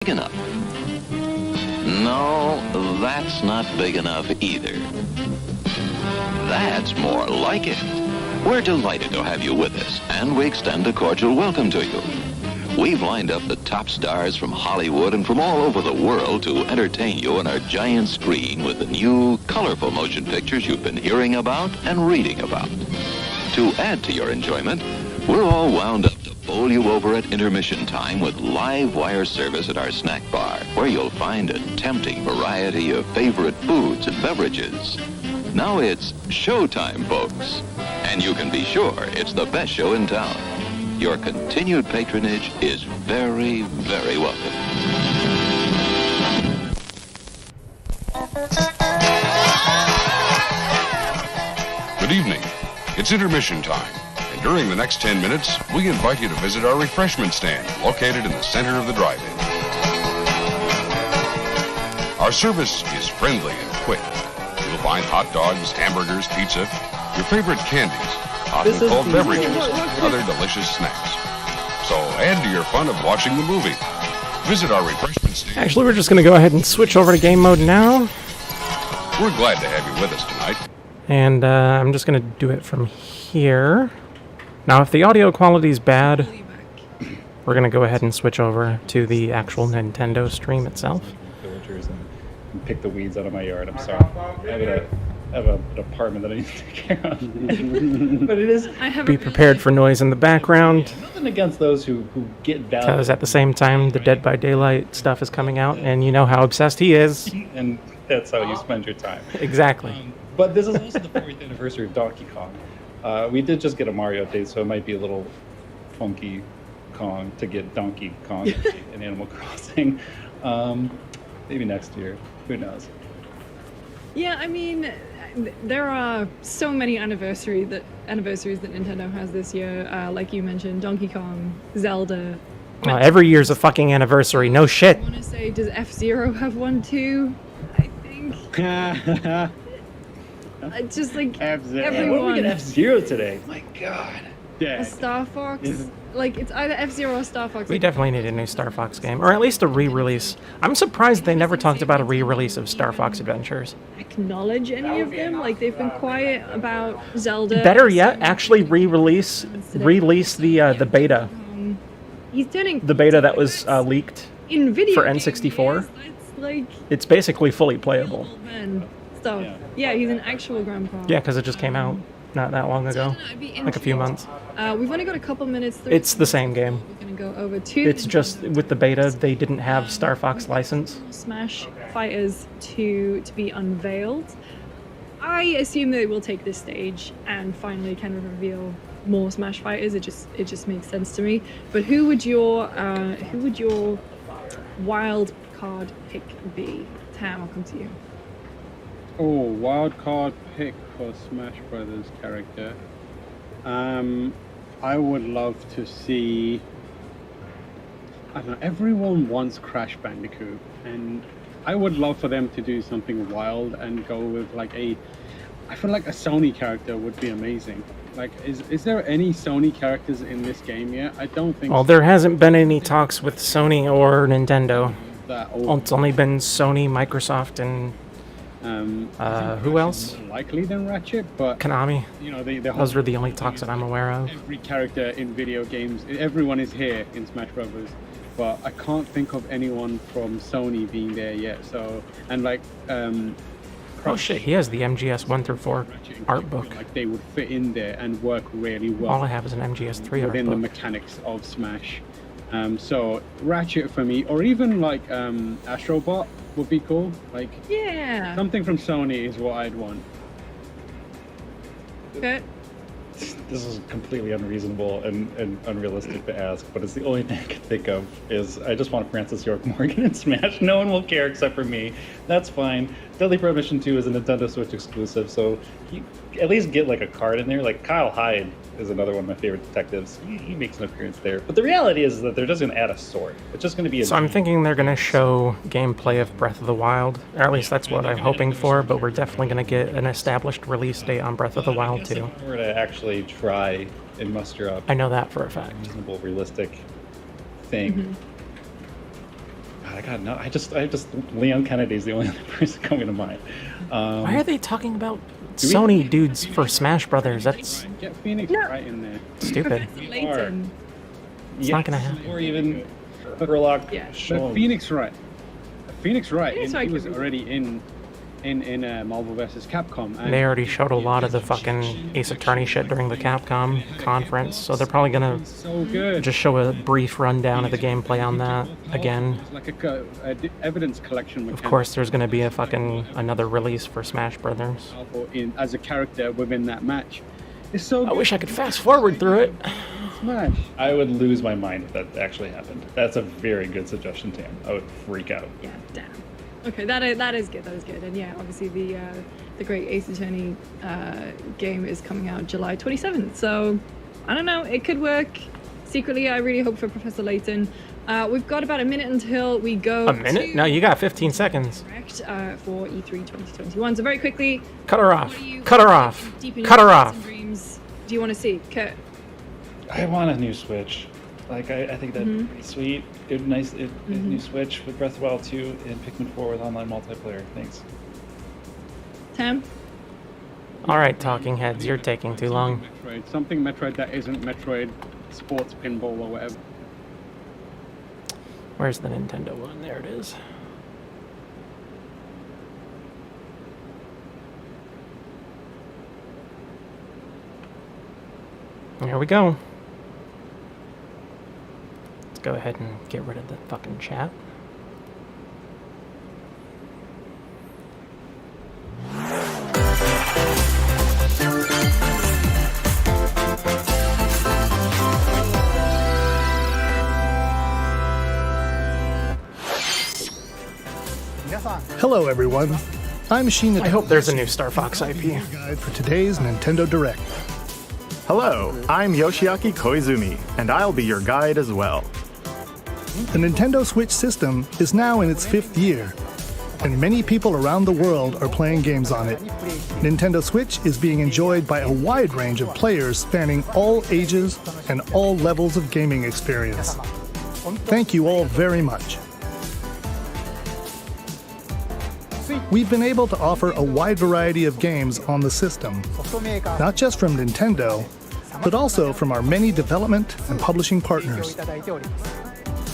Big enough. No, that's not big enough either. That's more like it. We're delighted to have you with us, and we extend a cordial welcome to you. We've lined up the top stars from Hollywood and from all over the world to entertain you on our giant screen with the new, colorful motion pictures you've been hearing about and reading about. To add to your enjoyment, we're all wound up to bowl you over at intermission time with live wire service at our snack bar, where you'll find a tempting variety of favorite foods and beverages. Now it's showtime, folks. And you can be sure it's the best show in town. Your continued patronage is very, very welcome. Good evening. It's intermission time. And during the next 10 minutes, we invite you to visit our refreshment stand located in the center of the drive-in. Our service is friendly and quick. You'll find hot dogs, hamburgers, pizza, your favorite candies, hot and cold beverages, and other delicious snacks. So add to your fun of watching the movie. Visit our refreshment stand. Actually, we're just going to go ahead and switch over to game mode now. We're glad to have you with us tonight. And I'm just going to do it from here. Now, if the audio quality is bad, we're going to go ahead and switch over to the actual Nintendo stream itself. Villagers and pick the weeds out of my yard. I'm sorry. I have an apartment that I need to take care of. But it is. Be prepared for noise in the background. Nothing against those who get value. Because at the same time, the Dead by Daylight stuff is coming out, and you know how obsessed he is. And that's how you spend your time. Exactly. But this is also the 40th anniversary of Donkey Kong. We did just get a Mario update, so it might be a little funky Kong to get Donkey Kong in Animal Crossing. Maybe next year. Who knows? Yeah, I mean, there are so many anniversaries that Nintendo has this year. Like you mentioned, Donkey Kong, Zelda. Every year's a fucking anniversary. No shit. I want to say, does F-Zero have one too? I think. Just like F-Zero. everyone. What did we get F-Zero today? My God. A Star Fox. Like, it's either F-Zero or Star Fox. We definitely need a new Star Fox game, or at least a re-release. I'm surprised they never talked about a re-release of Star Fox Adventures. Acknowledge any of them. Like, they've been quiet about Zelda. Better yet, actually release the beta. He's turning the beta that was leaked in video for N64. It's like it's basically fully playable. Stuff. Yeah, he's an actual grandpa. Yeah, because it just came out not that long ago, like a few months. We've only got a couple minutes. It's the same game. We're gonna go over to. It's just with the beta, they didn't have Star Fox license. Smash Fighters to be unveiled. I assume they will take this stage and finally kind of reveal more Smash Fighters. It just makes sense to me. But who would your wild card pick be? Tam, I'll come to you. Oh, wild card pick for Smash Brothers character. I would love to see. I don't know. Everyone wants Crash Bandicoot, and I would love for them to do something wild and go with like a. I feel like a Sony character would be amazing. Like, is there any Sony characters in this game yet? I don't think. Well, there hasn't been any talks with Sony or Nintendo. It's only been Sony, Microsoft, and who else? Likely than Ratchet, but Konami. You know, those are the only talks that I'm aware of. Every character in video games, everyone is here in Smash Brothers, but I can't think of anyone from Sony being there yet. So, and like, oh shit, he has the MGS 1 through 4 art book. Like, they would fit in there and work really well. All I have is an MGS 3 art book. Within the mechanics of Smash. So Ratchet for me, or even like Astrobot would be cool. Like, yeah, something from Sony is what I'd want. Okay. This is completely unreasonable and unrealistic to ask, but it's the only thing I can think of is I just want Francis York Morgan in Smash. No one will care except for me. That's fine. Deadly Premonition 2 is a Nintendo Switch exclusive, so you at least get like a card in there. Like Kyle Hyde is another one of my favorite detectives. He makes an appearance there. But the reality is that they're just going to add a sword. It's just going to be a... So I'm thinking they're going to show gameplay of Breath of the Wild. Or at least that's what I'm hoping for, but we're definitely going to get an established release date on Breath of the Wild too. If we're to actually try and muster up... I know that for a fact. ...reasonable, realistic thing. I got no. I just Leon Kennedy's the only other person coming to mind. Why are they talking about Sony dudes for Smash Brothers? That's Get Phoenix right in there. stupid. Layton. It's not gonna happen. Or even Burlock. Yeah. But Phoenix Wright. Phoenix Wright. Phoenix He Wright was could be- already in Marvel vs. Capcom. And They already showed a lot of the fucking Ace Attorney shit during the Capcom conference, so they're probably gonna so good. just show a brief rundown of the gameplay on that again. It's like a evidence collection. Of course, there's gonna be a fucking another release for Smash Brothers. As a character within that match. It's so I good. wish I could fast forward through it. Smash. I would lose my mind if that actually happened. That's a very good suggestion, Tam. I would freak out. Yeah, damn. Okay, that is good. That is good. And yeah, obviously the great Ace Attorney game is coming out July 27th. So I don't know. It could work. Secretly, I really hope for Professor Layton. We've got about a minute until we go. A minute? No, you got 15 seconds. Correct. For E3 2021. So very quickly. Cut her off. what do you- Cut her off. deep in Cut your her thoughts off. and dreams do you want to see, Kurt? I want a new Switch. Like I think that'd be sweet. It'd be nice. A new Switch with Breath of the Wild 2 and Pikmin 4 with online multiplayer. Thanks. Tam? All right, talking heads, you're taking too long. Something Metroid that isn't Metroid Sports Pinball or whatever. Where's the Nintendo one? There it is. Here we go. Let's go ahead and get rid of the fucking chat. Hello, everyone. I'm Sheena. I hope there's a new Star Fox IP. Guide for today's Nintendo Direct. Hello, I'm Yoshiaki Koizumi, and I'll be your guide as well. The Nintendo Switch system is now in its 5th year, and many people around the world are playing games on it. Nintendo Switch is being enjoyed by a wide range of players spanning all ages and all levels of gaming experience. Thank you all very much. We've been able to offer a wide variety of games on the system, not just from Nintendo, but also from our many development and publishing partners.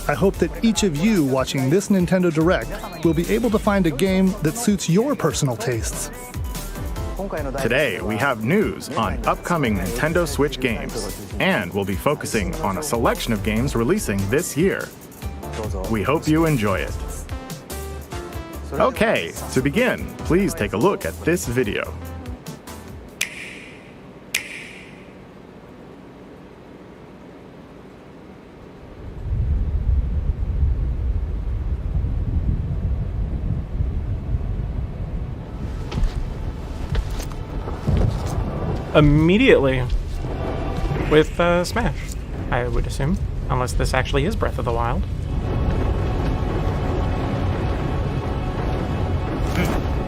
I hope that each of you watching this Nintendo Direct will be able to find a game that suits your personal tastes. Today, we have news on upcoming Nintendo Switch games, and we'll be focusing on a selection of games releasing this year. We hope you enjoy it. Okay, to begin, please take a look at this video. Immediately with Smash, I would assume, unless this actually is Breath of the Wild.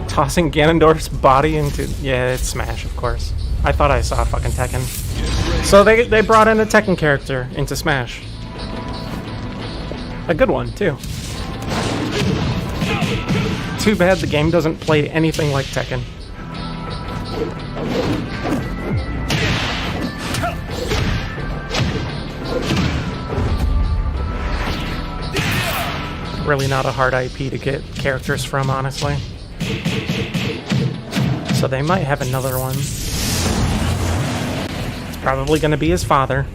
Tossing Ganondorf's body into... Yeah, it's Smash, of course. I thought I saw fucking Tekken. So they brought in a Tekken character into Smash. A good one, too. Too bad the game doesn't play anything like Tekken. Really not a hard IP to get characters from, honestly. So they might have another one. It's probably going to be his father.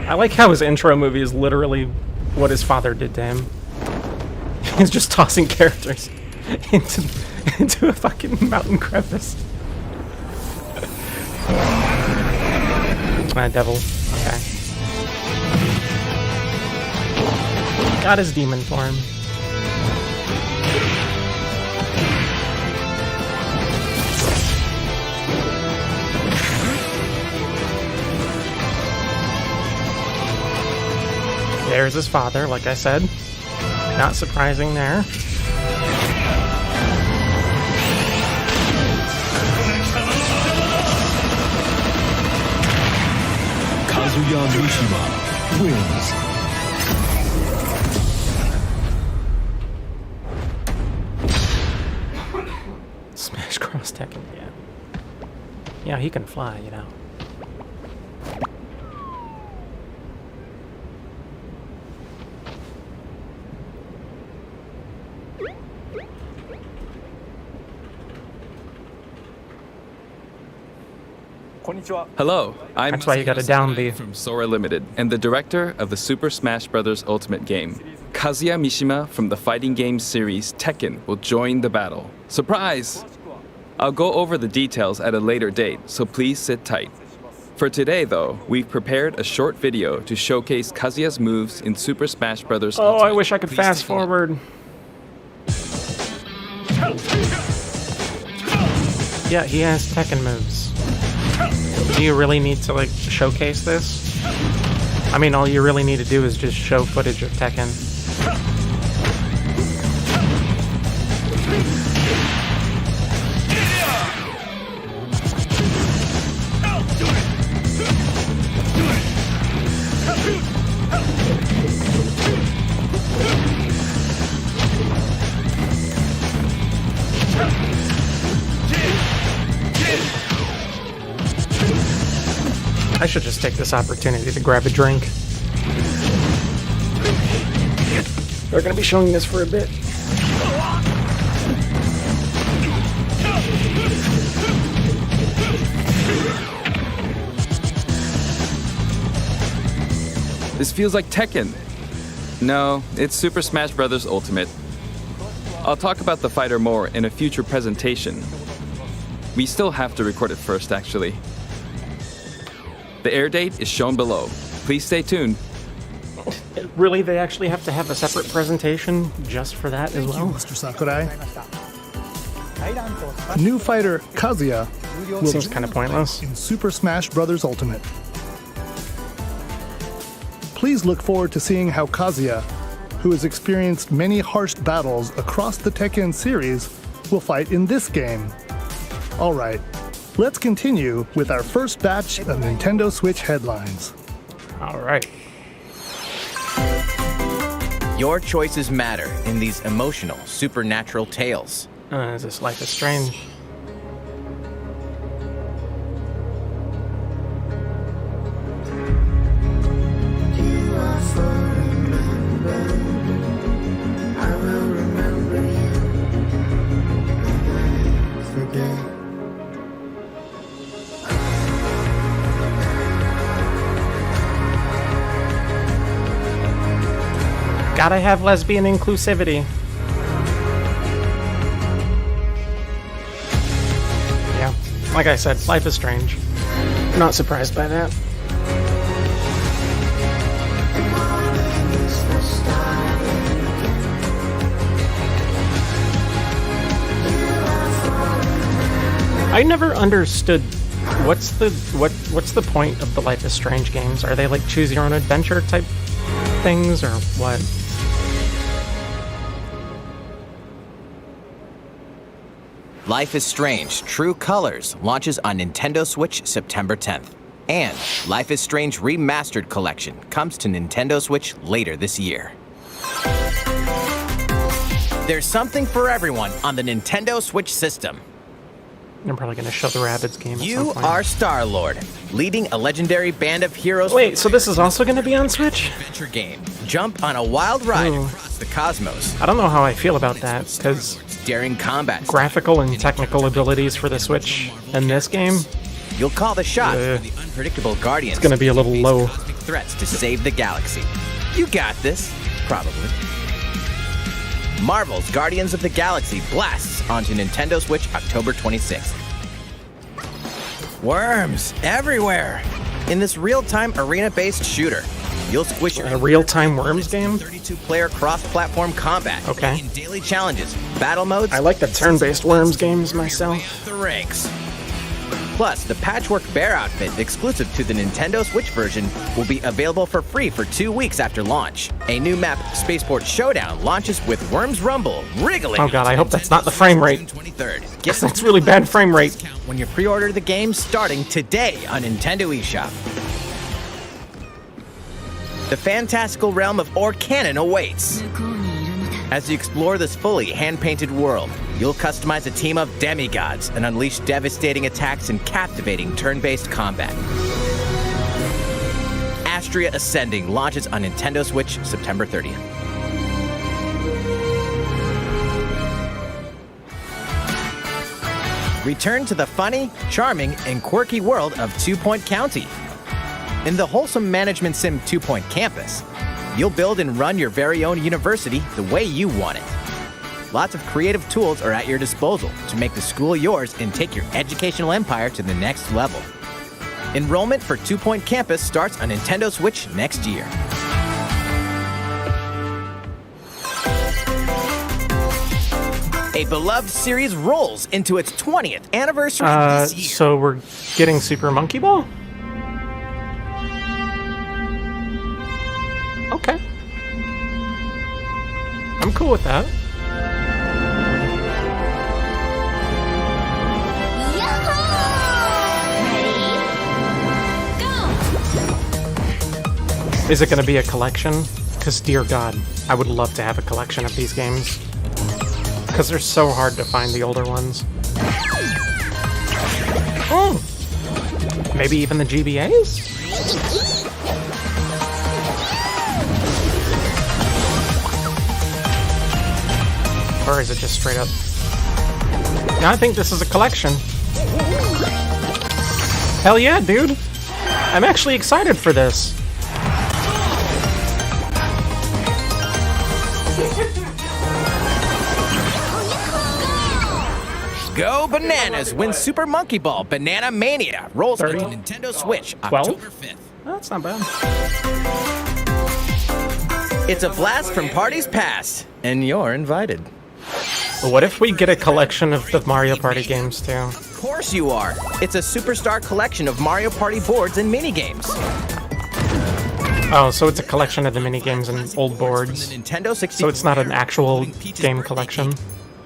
I like how his intro movie is literally what his father did to him. He's just tossing characters into a fucking mountain crevice. Devil. Okay. Got his demon form. There's his father, like I said. Not surprising there. wins. Smash Cross Tekken, yeah. Yeah, he can fly, you know. Hello, I'm That's why you gotta down the... from Sora Limited and the director of the Super Smash Bros. Ultimate game. Kazuya Mishima from the fighting game series Tekken will join the battle. Surprise! I'll go over the details at a later date, so please sit tight. For today, though, we've prepared a short video to showcase Kazuya's moves in Super Smash Bros. Oh, Ultimate. I wish I could Please fast take a look. forward. Yeah, he has Tekken moves. Do you really need to, like, showcase this? I mean, all you really need to do is just show footage of Tekken. I should just take this opportunity to grab a drink. They're gonna be showing this for a bit. This feels like Tekken. No, it's Super Smash Bros. Ultimate. I'll talk about the fighter more in a future presentation. We still have to record it first, actually. The air date is shown below. Please stay tuned. Really, they actually have to have a separate presentation just for that as well? Mr. Sakurai. New fighter Kazuya will Seems kind of pointless. in Super Smash Bros. Ultimate. Please look forward to seeing how Kazuya, who has experienced many harsh battles across the Tekken series, will fight in this game. All right, let's continue with our first batch of Nintendo Switch headlines. All right. Your choices matter in these emotional, supernatural tales. Is this Life is Strange? Gotta have lesbian inclusivity. Yeah, like I said, Life is Strange. Not surprised by that. I never understood what's the point of the Life is Strange games? Are they like choose your own adventure type things or what? Life is Strange True Colors launches on Nintendo Switch September 10th. And Life is Strange Remastered Collection comes to Nintendo Switch later this year. There's something for everyone on the Nintendo Switch system. I'm probably gonna show the Rabbids game at some You point. are Star-Lord, leading a legendary band of heroes. Wait, so this is also gonna be on Switch? Adventure game. Jump on a wild ride Ooh. across the cosmos. I don't know how I feel about that, because Daring combat. graphical and technical abilities for the Switch in this game, You'll call the shots for the unpredictable guardians. it's gonna be a little low. Threats to save the galaxy. You got this, probably. Marvel's Guardians of the Galaxy blasts onto Nintendo Switch October 26th. Worms everywhere! In this real-time arena-based shooter, you'll squish your A real-time Worms game? 32-player cross-platform combat. Okay. In daily challenges, battle modes. I like the turn-based Worms games myself. The ranks. Plus, the Patchwork Bear outfit exclusive to the Nintendo Switch version will be available for free for 2 weeks after launch. A new map, Spaceport Showdown, launches with Worms Rumble wriggling. Oh god, I hope that's not the frame rate. 23rd. Guess that's really bad frame rate. When you pre-order the game starting today on Nintendo eShop. The fantastical realm of Orcanon awaits. As you explore this fully hand-painted world, you'll customize a team of demigods and unleash devastating attacks and captivating turn-based combat. Astria Ascending launches on Nintendo Switch September 30th. Return to the funny, charming, and quirky world of 2 Point County. In the wholesome management sim 2 Point Campus, you'll build and run your very own university the way you want it. Lots of creative tools are at your disposal to make the school yours and take your educational empire to the next level. Enrollment for 2 Point Campus starts on Nintendo Switch next year. A beloved series rolls into its 20th anniversary this year. So we're getting Super Monkey Ball? Okay. I'm cool with that. Is it going to be a collection? Because, dear God, I would love to have a collection of these games. Because they're so hard to find, the older ones. Oh! Maybe even the GBAs? Or is it just straight up? No, I think this is a collection. Hell yeah, dude! I'm actually excited for this. Go Bananas wins Super Monkey Ball Banana Mania rolls 30? onto Nintendo Switch 12? October 5th. That's not bad. It's a blast from parties past, and you're invited. What if we get a collection of the Mario Party games too? Of course you are. It's a superstar collection of Mario Party boards and minigames. Oh, so it's a collection of the minigames and old boards. Nintendo 64. So it's not an actual game collection.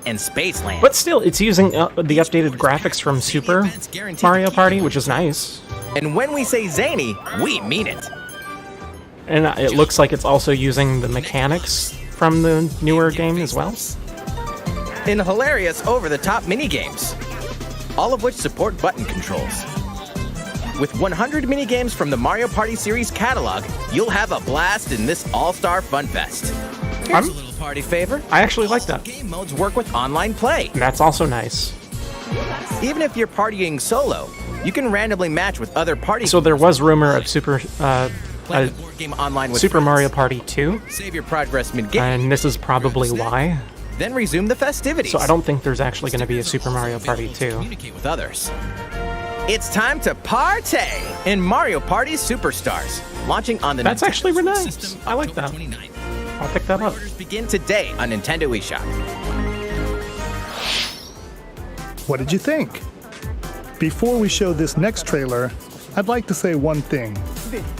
And Spaceland. But still, it's using the updated graphics from Super Mario Party, which is nice. And when we say zany, we mean it. And it looks like it's also using the mechanics from the newer game as well. In hilarious over-the-top minigames, all of which support button controls. With 100 minigames from the Mario Party series catalog, you'll have a blast in this all-star fun fest. Here's a little party favor. I actually like that. Game modes work with online play. That's also nice. Even if you're partying solo, you can randomly match with other party. So there was rumor of Super play the board game online with Super friends. Mario Party 2, Save your progress mid-game. and this is probably why. Then resume the festivities. So I don't think there's actually going to be a Super Mario Party 2. Communicate with others. It's time to party in Mario Party Superstars, launching on the. That's Nintendo actually really Switch nice. system I like October that. 29th. I'll pick that up. Orders begin today on Nintendo eShop. What did you think? Before we show this next trailer, I'd like to say one thing.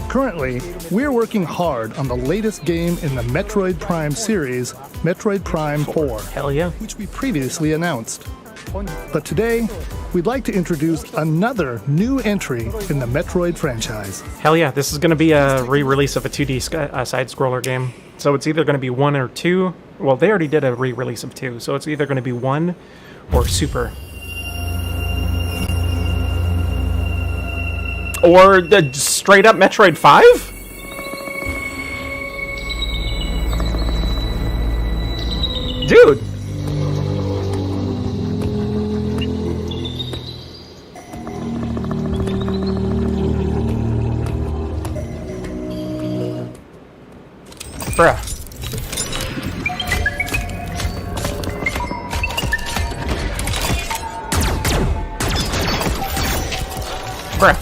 Currently, we're working hard on the latest game in the Metroid Prime series, Metroid Prime 4, Hell yeah. which we previously announced. But today, we'd like to introduce another new entry in the Metroid franchise. Hell yeah, this is going to be a re-release of a 2D side-scroller game. So it's either going to be 1 or 2. Well, they already did a re-release of 2, so it's either going to be 1 or Super. Or the straight-up Metroid 5? Dude! Bruh. Bruh.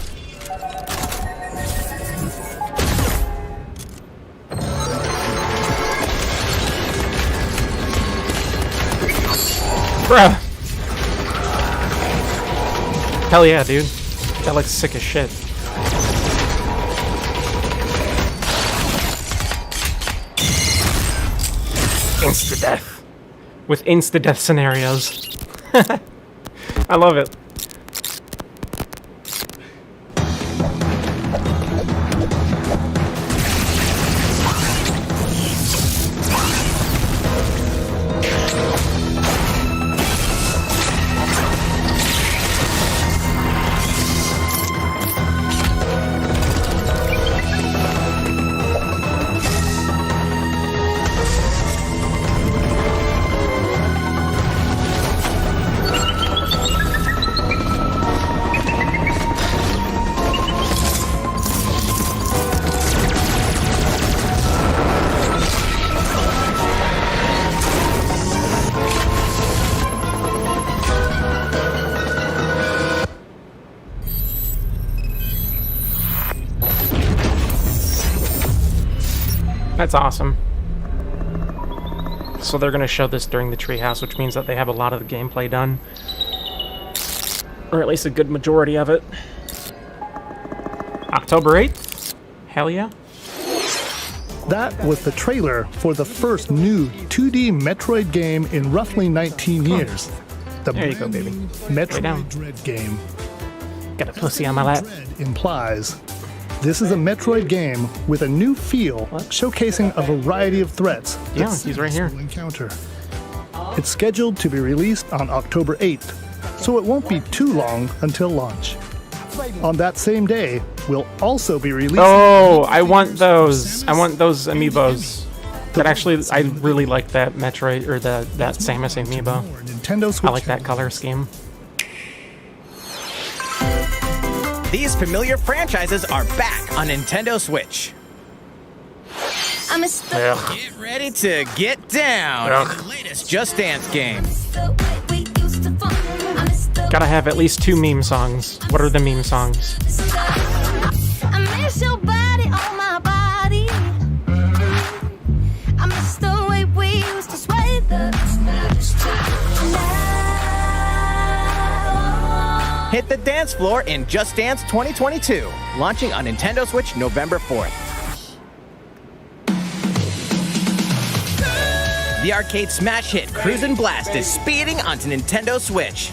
Bruh. Hell yeah, dude. That looks sick as shit. Insta-death. With insta-death scenarios. I love it. That's awesome. So they're going to show this during the Treehouse, which means that they have a lot of the gameplay done. Or at least a good majority of it. October 8th? Hell yeah. That was the trailer for the first new 2D Metroid game in roughly 19 years. The There you go, baby. Metroid Dread game. Got a pussy on my lap. Dread implies this is a Metroid game with a new feel, showcasing a variety of threats that Yeah, he's right here. citizens will encounter. It's scheduled to be released on October 8th, so it won't be too long until launch. On that same day, we'll also be releasing... Oh, I want those. I want those amiibos. That actually, I really like that Metroid, or that Samus amiibo. Nintendo Switch. I like that color scheme. These familiar franchises are back on Nintendo Switch. Ugh. Get ready to get down in the latest Just Dance game. Gotta have at least 2 meme songs. What are the meme songs? Hit the dance floor in Just Dance 2022, launching on Nintendo Switch November 4th. The arcade smash hit Cruisin' Blast is speeding onto Nintendo Switch.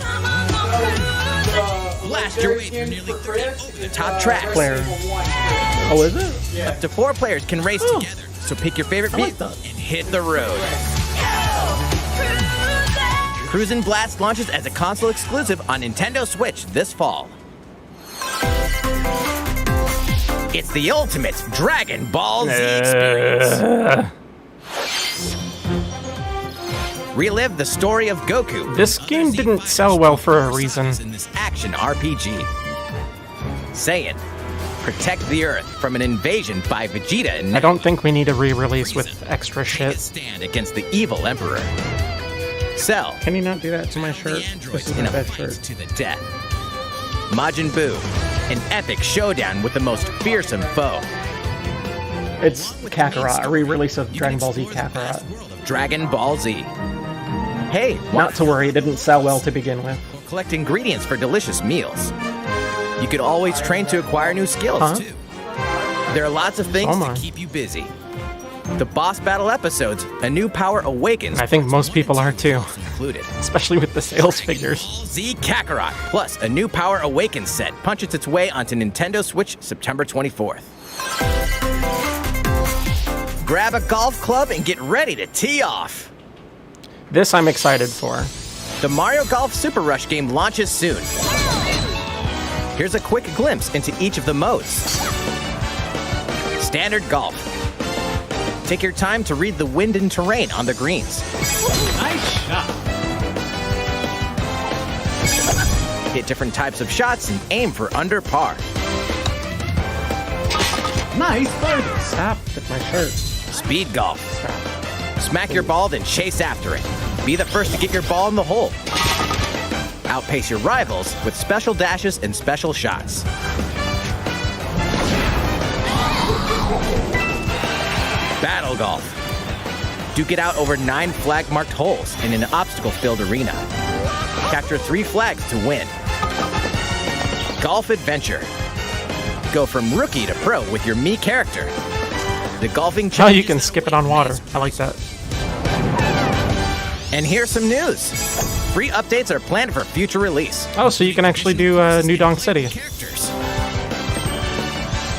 Blast your way through nearly 30 over-the-top tracks. Oh, is it? Up to 4 players can race together, so pick your favorite vehicle and hit the road. Cruisin' Blast launches as a console exclusive on Nintendo Switch this fall. It's the ultimate Dragon Ball Z experience. Relive the story of Goku. This game didn't sell well for a reason. In this action RPG. Saiyan, protect the Earth from an invasion by Vegeta and I don't think we need a re-release with extra Take a shit. stand against the evil Emperor. Cell, Can you not do that to my shirt? the This androids is in my a best fight shirt. to the death. Majin Buu, an epic showdown with the most fearsome foe. It's Kakarot, a re-release of Dragon Ball Z Kakarot. Dragon Ball Z. Hey, Not to worry, it didn't sell well to begin with. collect ingredients for delicious meals. You could always train to acquire new skills, Huh? too. There are lots of things Oh my. to keep you busy. The boss battle episodes, A New Power Awakens, I think most people are too, included. especially with the sales figures. Z Kakarot, plus A New Power Awakens set punches its way onto Nintendo Switch September 24th. Grab a golf club and get ready to tee off. This I'm excited for. The Mario Golf Super Rush game launches soon. Here's a quick glimpse into each of the modes. Standard Golf. Take your time to read the wind and terrain on the greens. Nice shot. Hit different types of shots and aim for under par. Nice birdie. Stop with my shirt. Speed Golf. Stop. Smack your ball, then chase after it. Be the first to get your ball in the hole. Outpace your rivals with special dashes and special shots. Battle Golf. Duke it out over 9 flag-marked holes in an obstacle-filled arena. Capture 3 flags to win. Golf Adventure. Go from rookie to pro with your Mii character. The golfing Oh, challenge. you can skip it on water. I like that. And here's some news. Free updates are planned for future release. Oh, so you can actually do New Donk City. Characters.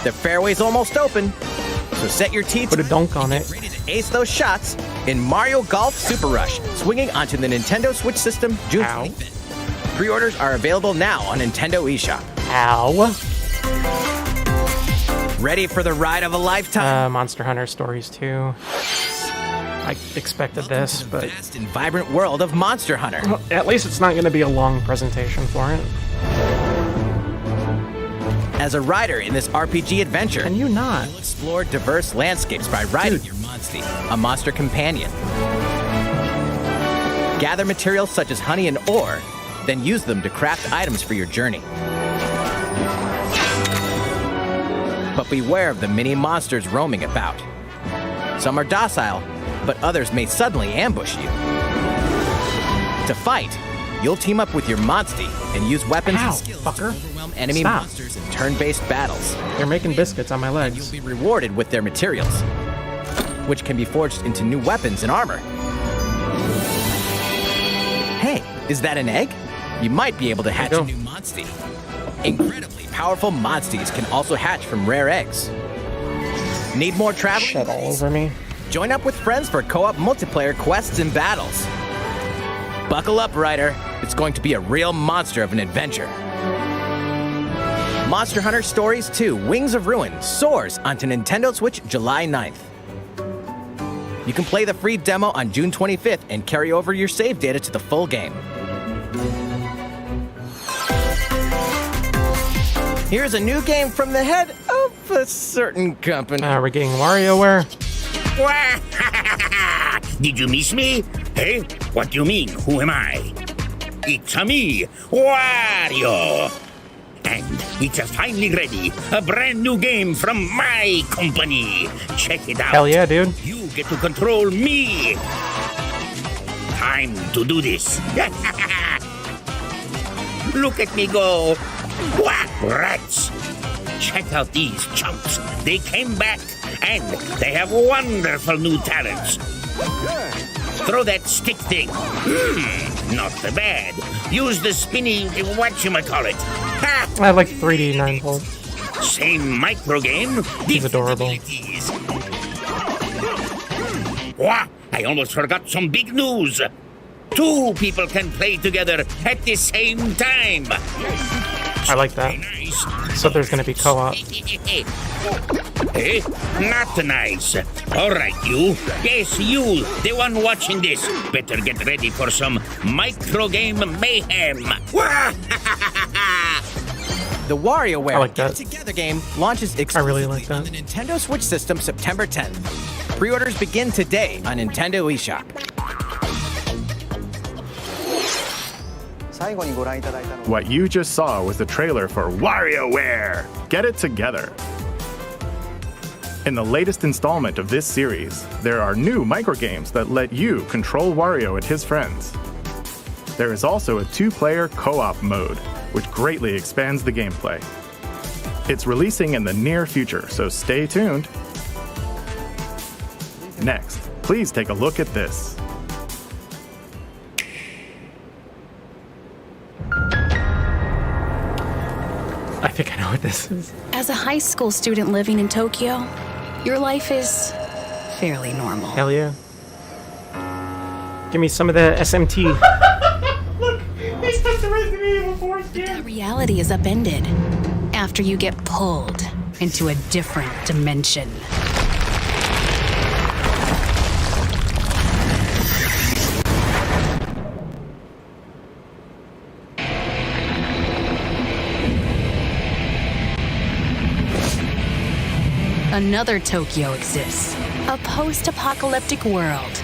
The fairway's almost open, so set your teeth Put a dunk on it. ready to ace those shots in Mario Golf Super Rush, swinging onto the Nintendo Switch system June Ow. 25th. Pre-orders are available now on Nintendo eShop. Ow. Ready for the ride of a lifetime? Monster Hunter Stories 2. I expected this, but Vast and vibrant world of Monster Hunter. at least it's not going to be a long presentation for it. As a rider in this RPG adventure, Can you not? explore diverse landscapes by riding your Monster, a monster companion. Gather materials such as honey and ore, then use them to craft items for your journey. But beware of the mini monsters roaming about. Some are docile, but others may suddenly ambush you. To fight, you'll team up with your Monstie and use weapons and skills to overwhelm enemy monsters in turn-based battles. You're making biscuits on my legs. You'll be rewarded with their materials, which can be forged into new weapons and armor. Hey, is that an egg? You might be able to hatch a new Monstie. Incredibly powerful Monsties can also hatch from rare eggs. Need more travel? Shit all over me. Join up with friends for co-op multiplayer quests and battles. Buckle up, Ryder. It's going to be a real monster of an adventure. Monster Hunter Stories 2 Wings of Ruin soars onto Nintendo Switch July 9th. You can play the free demo on June 25th and carry over your save data to the full game. Here's a new game from the head of a certain company. We're getting WarioWare. Did you miss me? Hey, what do you mean? Who am I? It's a me, Wario. And it's a finally ready, a brand new game from my company. Check it out. Hell yeah, dude. You get to control me. Time to do this. Look at me go. Wah, rats. Check out these chumps. They came back and they have wonderful new talents. Throw that stick thing. Not so bad. Use the spinny whatchamacallit. I have like 3D 9 volts. Same micro game. He's adorable. Wah, I almost forgot some big news. 2 people can play together at the same time. I like that. So there's gonna be co-op. Eh? Not nice. All right, you. Yes, you, the one watching this. Better get ready for some micro game mayhem. The WarioWare I like that. Get Together game launches exclusively on the Nintendo Switch system September 10th. Pre-orders begin today on Nintendo eShop. What you just saw was the trailer for WarioWare! Get it together! In the latest installment of this series, there are new microgames that let you control Wario and his friends. There is also a 2-player co-op mode, which greatly expands the gameplay. It's releasing in the near future, so stay tuned. Next, please take a look at this. I think I know what this is. As a high school student living in Tokyo, your life is fairly normal. Hell yeah. Give me some of the SMT. Look, he's just the Resident Evil 4 skin. That reality is upended after you get pulled into a different dimension. Another Tokyo exists, a post-apocalyptic world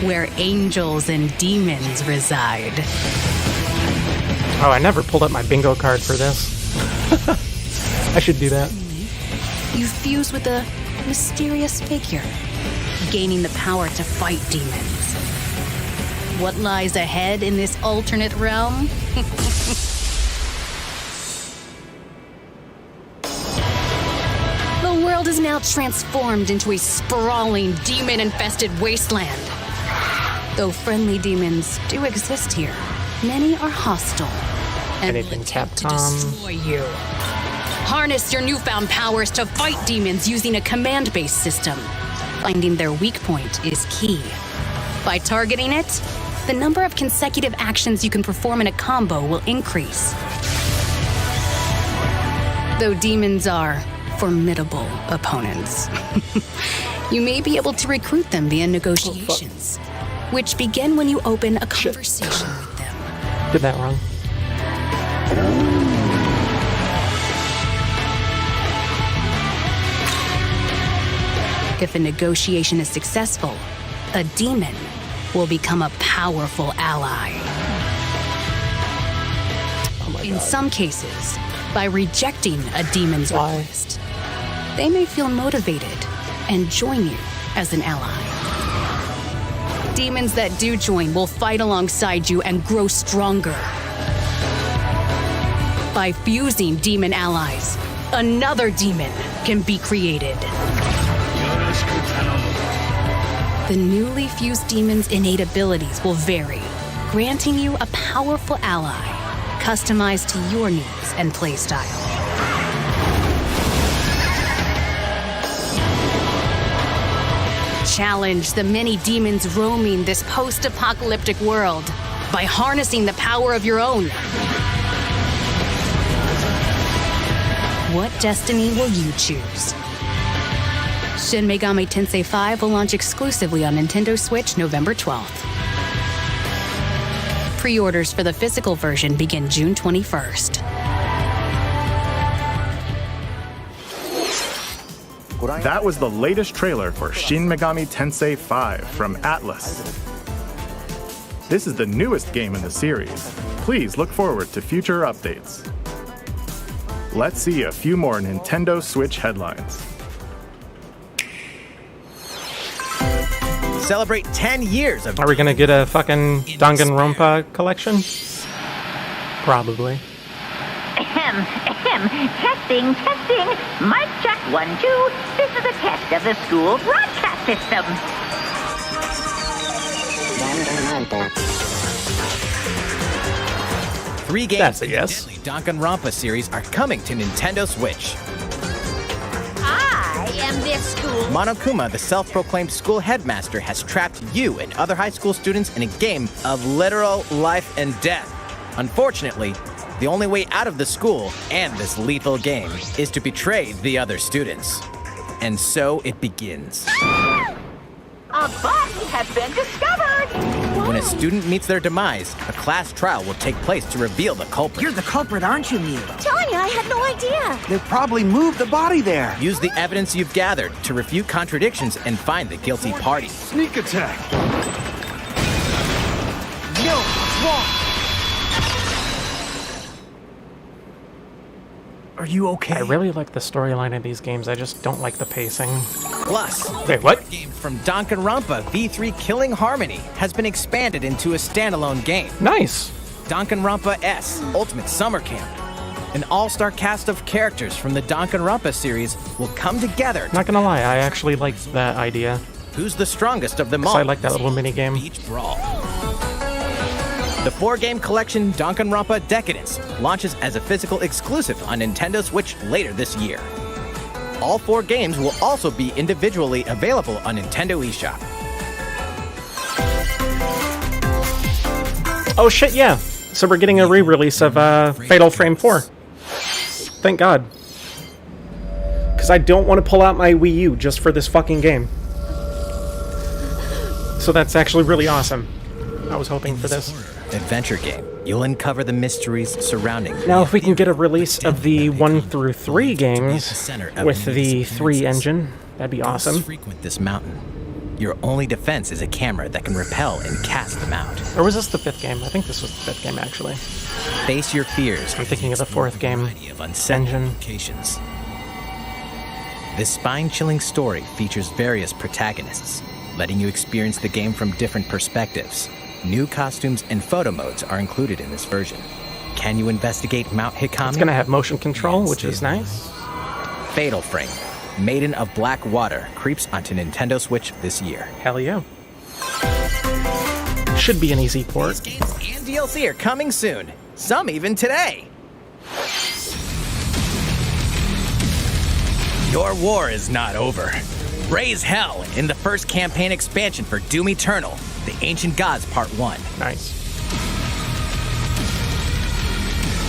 where angels and demons reside. Oh, I never pulled up my bingo card for this. I should do that. You fuse with a mysterious figure, gaining the power to fight demons. What lies ahead in this alternate realm? The world is now transformed into a sprawling, demon-infested wasteland. Though friendly demons do exist here, many are hostile and will attempt to destroy you. Harness your newfound powers to fight demons using a command-based system. Finding their weak point is key. By targeting it, the number of consecutive actions you can perform in a combo will increase. Though demons are formidable opponents, you may be able to recruit them via negotiations, which begin when you open a conversation with them. Did that wrong. If a negotiation is successful, a demon will become a powerful ally. In some cases, by rejecting a demon's request, they may feel motivated and join you as an ally. Demons that do join will fight alongside you and grow stronger. By fusing demon allies, another demon can be created. The newly fused demon's innate abilities will vary, granting you a powerful ally, customized to your needs and playstyle. Challenge the many demons roaming this post-apocalyptic world by harnessing the power of your own. What destiny will you choose? Shin Megami Tensei 5 will launch exclusively on Nintendo Switch November 12th. Pre-orders for the physical version begin June 21st. That was the latest trailer for Shin Megami Tensei 5 from Atlus. This is the newest game in the series. Please look forward to future updates. Let's see a few more Nintendo Switch headlines. Celebrate 10 years of... Are we gonna get a fucking Danganronpa collection? Probably. Testing. Mic check 1, 2. This is a test of the school broadcast system. Three games That's a in yes. the deadly Danganronpa series are coming to Nintendo Switch. I am this school. Monokuma, the self-proclaimed school headmaster, has trapped you and other high school students in a game of literal life and death. Unfortunately, the only way out of the school and this lethal game is to betray the other students. And so it begins. A body has been discovered. When a student meets their demise, a class trial will take place to reveal the culprit. You're the culprit, aren't you, Mew? Telling you, I had no idea. They probably moved the body there. Use the evidence you've gathered to refute contradictions and find the guilty party. Sneak attack. Yo, what's wrong? Are you okay? I really like the storyline of these games, I just don't like the pacing. Plus, Wait, what? game from Danganronpa V3 Killing Harmony has been expanded into a standalone game. Nice! Danganronpa S Ultimate Summer Camp. An all-star cast of characters from the Danganronpa series will come together. Not gonna lie, I actually liked that idea. Who's the strongest of them all? I like that little mini game. Beach Brawl. The 4-game collection Danganronpa Decadence launches as a physical exclusive on Nintendo Switch later this year. All 4 games will also be individually available on Nintendo eShop. Oh shit, yeah! So we're getting a re-release of Fatal Frame 4. Thank God. Because I don't want to pull out my Wii U just for this fucking game. So that's actually really awesome. I was hoping for this. Adventure game. You'll uncover the mysteries surrounding. Now, if we can get a release of the 1 through 3 games with the 3 engine, that'd be awesome. Frequent this mountain. Your only defense is a camera that can repel and cast them out. Or was this the 5th game? I think this was the 5th game, actually. Face your fears. I'm thinking of the 4th game. Of unsettling locations. This spine-chilling story features various protagonists, letting you experience the game from different perspectives. New costumes and photo modes are included in this version. Can you investigate Mount Hikami? It's gonna have motion control, which is nice. Fatal Frame, Maiden of Black Water, creeps onto Nintendo Switch this year. Hell yeah. Should be an easy port. These games and DLC are coming soon. Some even today. Your war is not over. Raise hell in the first campaign expansion for Doom Eternal, The Ancient Gods Part 1. Nice.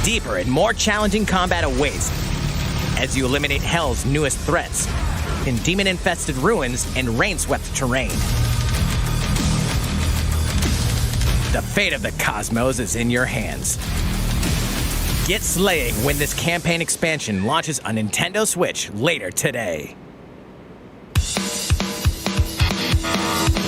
Deeper and more challenging combat awaits as you eliminate Hell's newest threats in demon-infested ruins and rain-swept terrain. The fate of the cosmos is in your hands. Get slaying when this campaign expansion launches on Nintendo Switch later today.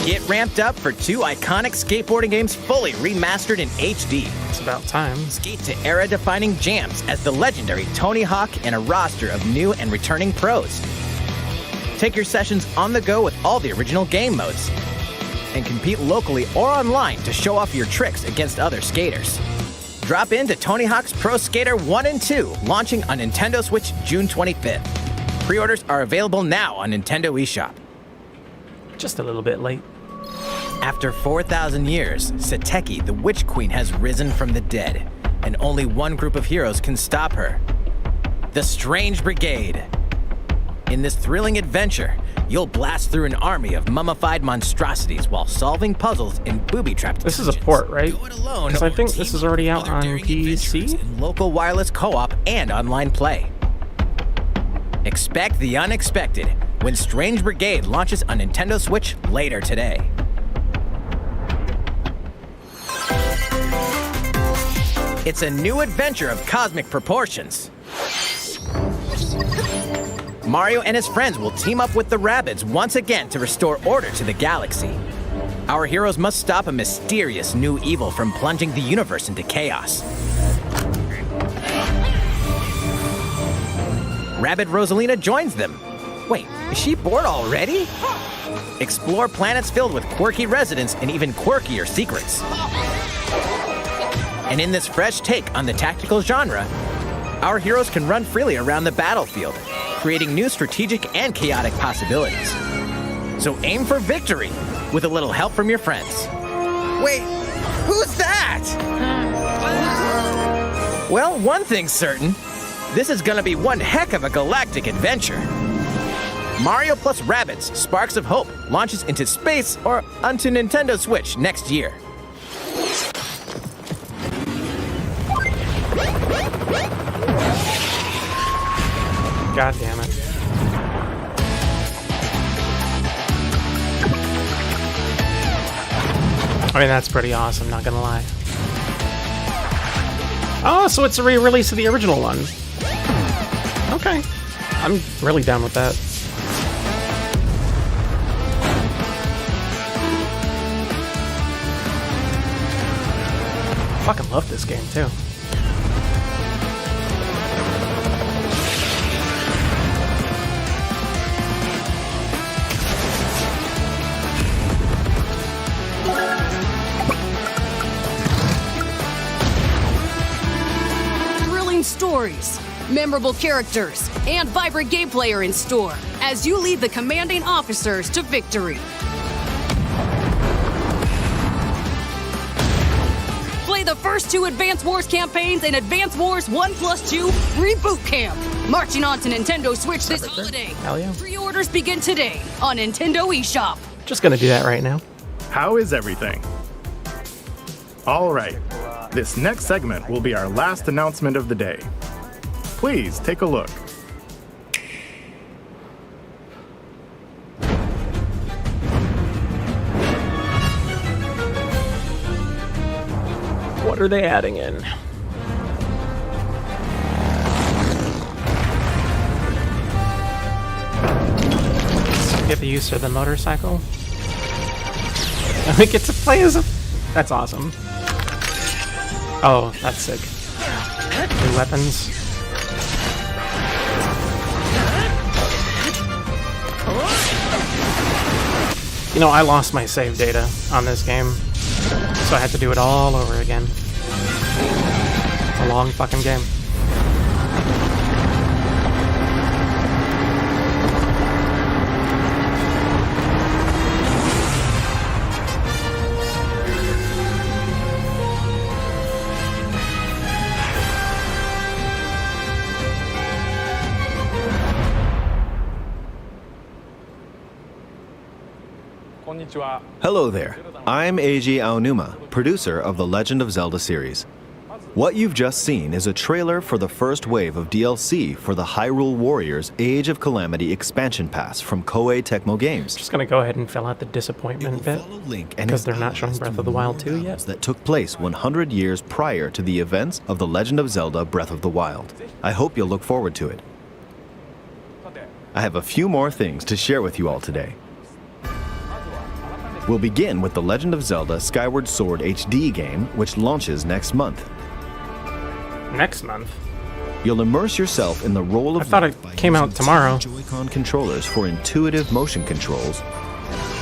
Get ramped up for 2 iconic skateboarding games fully remastered in HD. It's about time. Skate to era-defining jams as the legendary Tony Hawk and a roster of new and returning pros. Take your sessions on the go with all the original game modes. And compete locally or online to show off your tricks against other skaters. Drop in to Tony Hawk's Pro Skater 1 and 2, launching on Nintendo Switch June 25th. Pre-orders are available now on Nintendo eShop. Just a little bit late. After 4,000 years, Sateki, the Witch Queen, has risen from the dead, and only one group of heroes can stop her. The Strange Brigade. In this thrilling adventure, you'll blast through an army of mummified monstrosities while solving puzzles in booby-trapped This is a port, right? Because I think this is already out on PC? Local wireless co-op and online play. Expect the unexpected when Strange Brigade launches on Nintendo Switch later today. It's a new adventure of cosmic proportions. Mario and his friends will team up with the Rabbids once again to restore order to the galaxy. Our heroes must stop a mysterious new evil from plunging the universe into chaos. Rabbid Rosalina joins them. Wait, is she bored already? Explore planets filled with quirky residents and even quirkier secrets. And in this fresh take on the tactical genre, our heroes can run freely around the battlefield, creating new strategic and chaotic possibilities. So aim for victory with a little help from your friends. Wait, who's that? Well, one thing's certain. This is gonna be one heck of a galactic adventure. Mario plus Rabbids Sparks of Hope launches into space or onto Nintendo Switch next year. God damn it. I mean, that's pretty awesome, not gonna lie. Oh, so it's a re-release of the original one. Okay. I'm really down with that. Fucking love this game, too. Stories, memorable characters, and vibrant gameplay are in store as you lead the commanding officers to victory. Play the first 2 Advance Wars campaigns in Advance Wars 1+2 Reboot Camp, marching on to Nintendo Switch this holiday. Hell yeah. Pre-orders begin today on Nintendo eShop. Just gonna do that right now. How is everything? All right. This next segment will be our last announcement of the day. Please take a look. What are they adding in? Get the use of the motorcycle. I get to play as a... That's awesome. Oh, that's sick. New weapons. You know, I lost my save data on this game, so I had to do it all over again. It's a long fucking game. Hello there, I'm Eiji Aonuma, producer of the Legend of Zelda series. What you've just seen is a trailer for the first wave of DLC for the Hyrule Warriors Age of Calamity expansion pass from Koei Tecmo Games. Just gonna go ahead and fill out the disappointment bit, because they're not showing Breath of the Wild 2 yet. That took place 100 years prior to the events of The Legend of Zelda Breath of the Wild. I hope you'll look forward to it. I have a few more things to share with you all today. We'll begin with The Legend of Zelda Skyward Sword HD game, which launches next month. Next month? You'll immerse yourself in the role of I thought Link it by came out using tomorrow. two Joy-Con controllers for intuitive motion controls,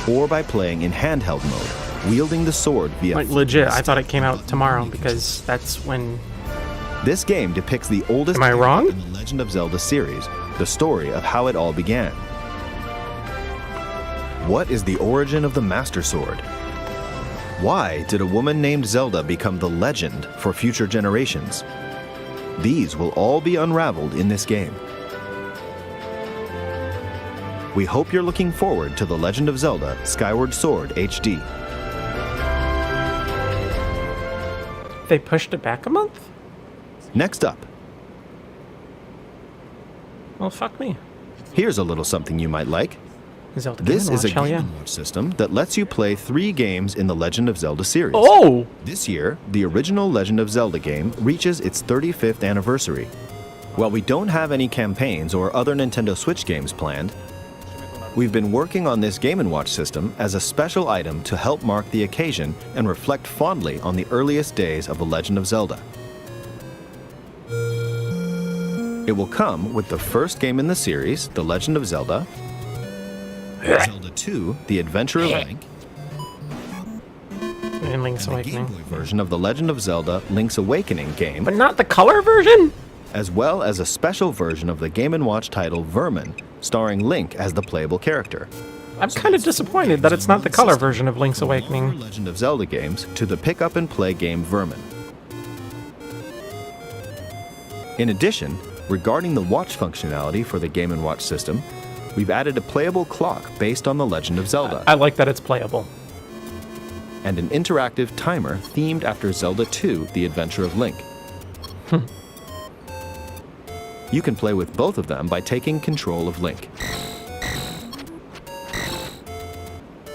or by playing in handheld mode, wielding the sword via... Like, legit, I thought it came out tomorrow because that's when... This game depicts the oldest Am I wrong? in the Legend of Zelda series, the story of how it all began. What is the origin of the Master Sword? Why did a woman named Zelda become the legend for future generations? These will all be unraveled in this game. We hope you're looking forward to The Legend of Zelda Skyward Sword HD. They pushed it back a month? Next up, Well, fuck me. here's a little something you might like. Zelda This Game is a Watch, hell yeah. Game & Watch system that lets you play 3 games in the Legend of Zelda series. Oh! This year, the original Legend of Zelda game reaches its 35th anniversary. While we don't have any campaigns or other Nintendo Switch games planned, we've been working on this Game & Watch system as a special item to help mark the occasion and reflect fondly on the earliest days of The Legend of Zelda. It will come with the first game in the series, The Legend of Zelda, Zelda 2, The Adventure of Link, And Link's and the Game Awakening. Boy version of The Legend of Zelda Link's Awakening game, But not the color version? as well as a special version of the Game & Watch title Vermin, starring Link as the playable character. I'm kind of disappointed that it's not the color version of Link's Awakening. Legend of Zelda games to the pick up and play game Vermin. In addition, regarding the watch functionality for the Game & Watch system, we've added a playable clock based on The Legend of Zelda, I like that it's playable. and an interactive timer themed after Zelda 2, The Adventure of Link. You can play with both of them by taking control of Link.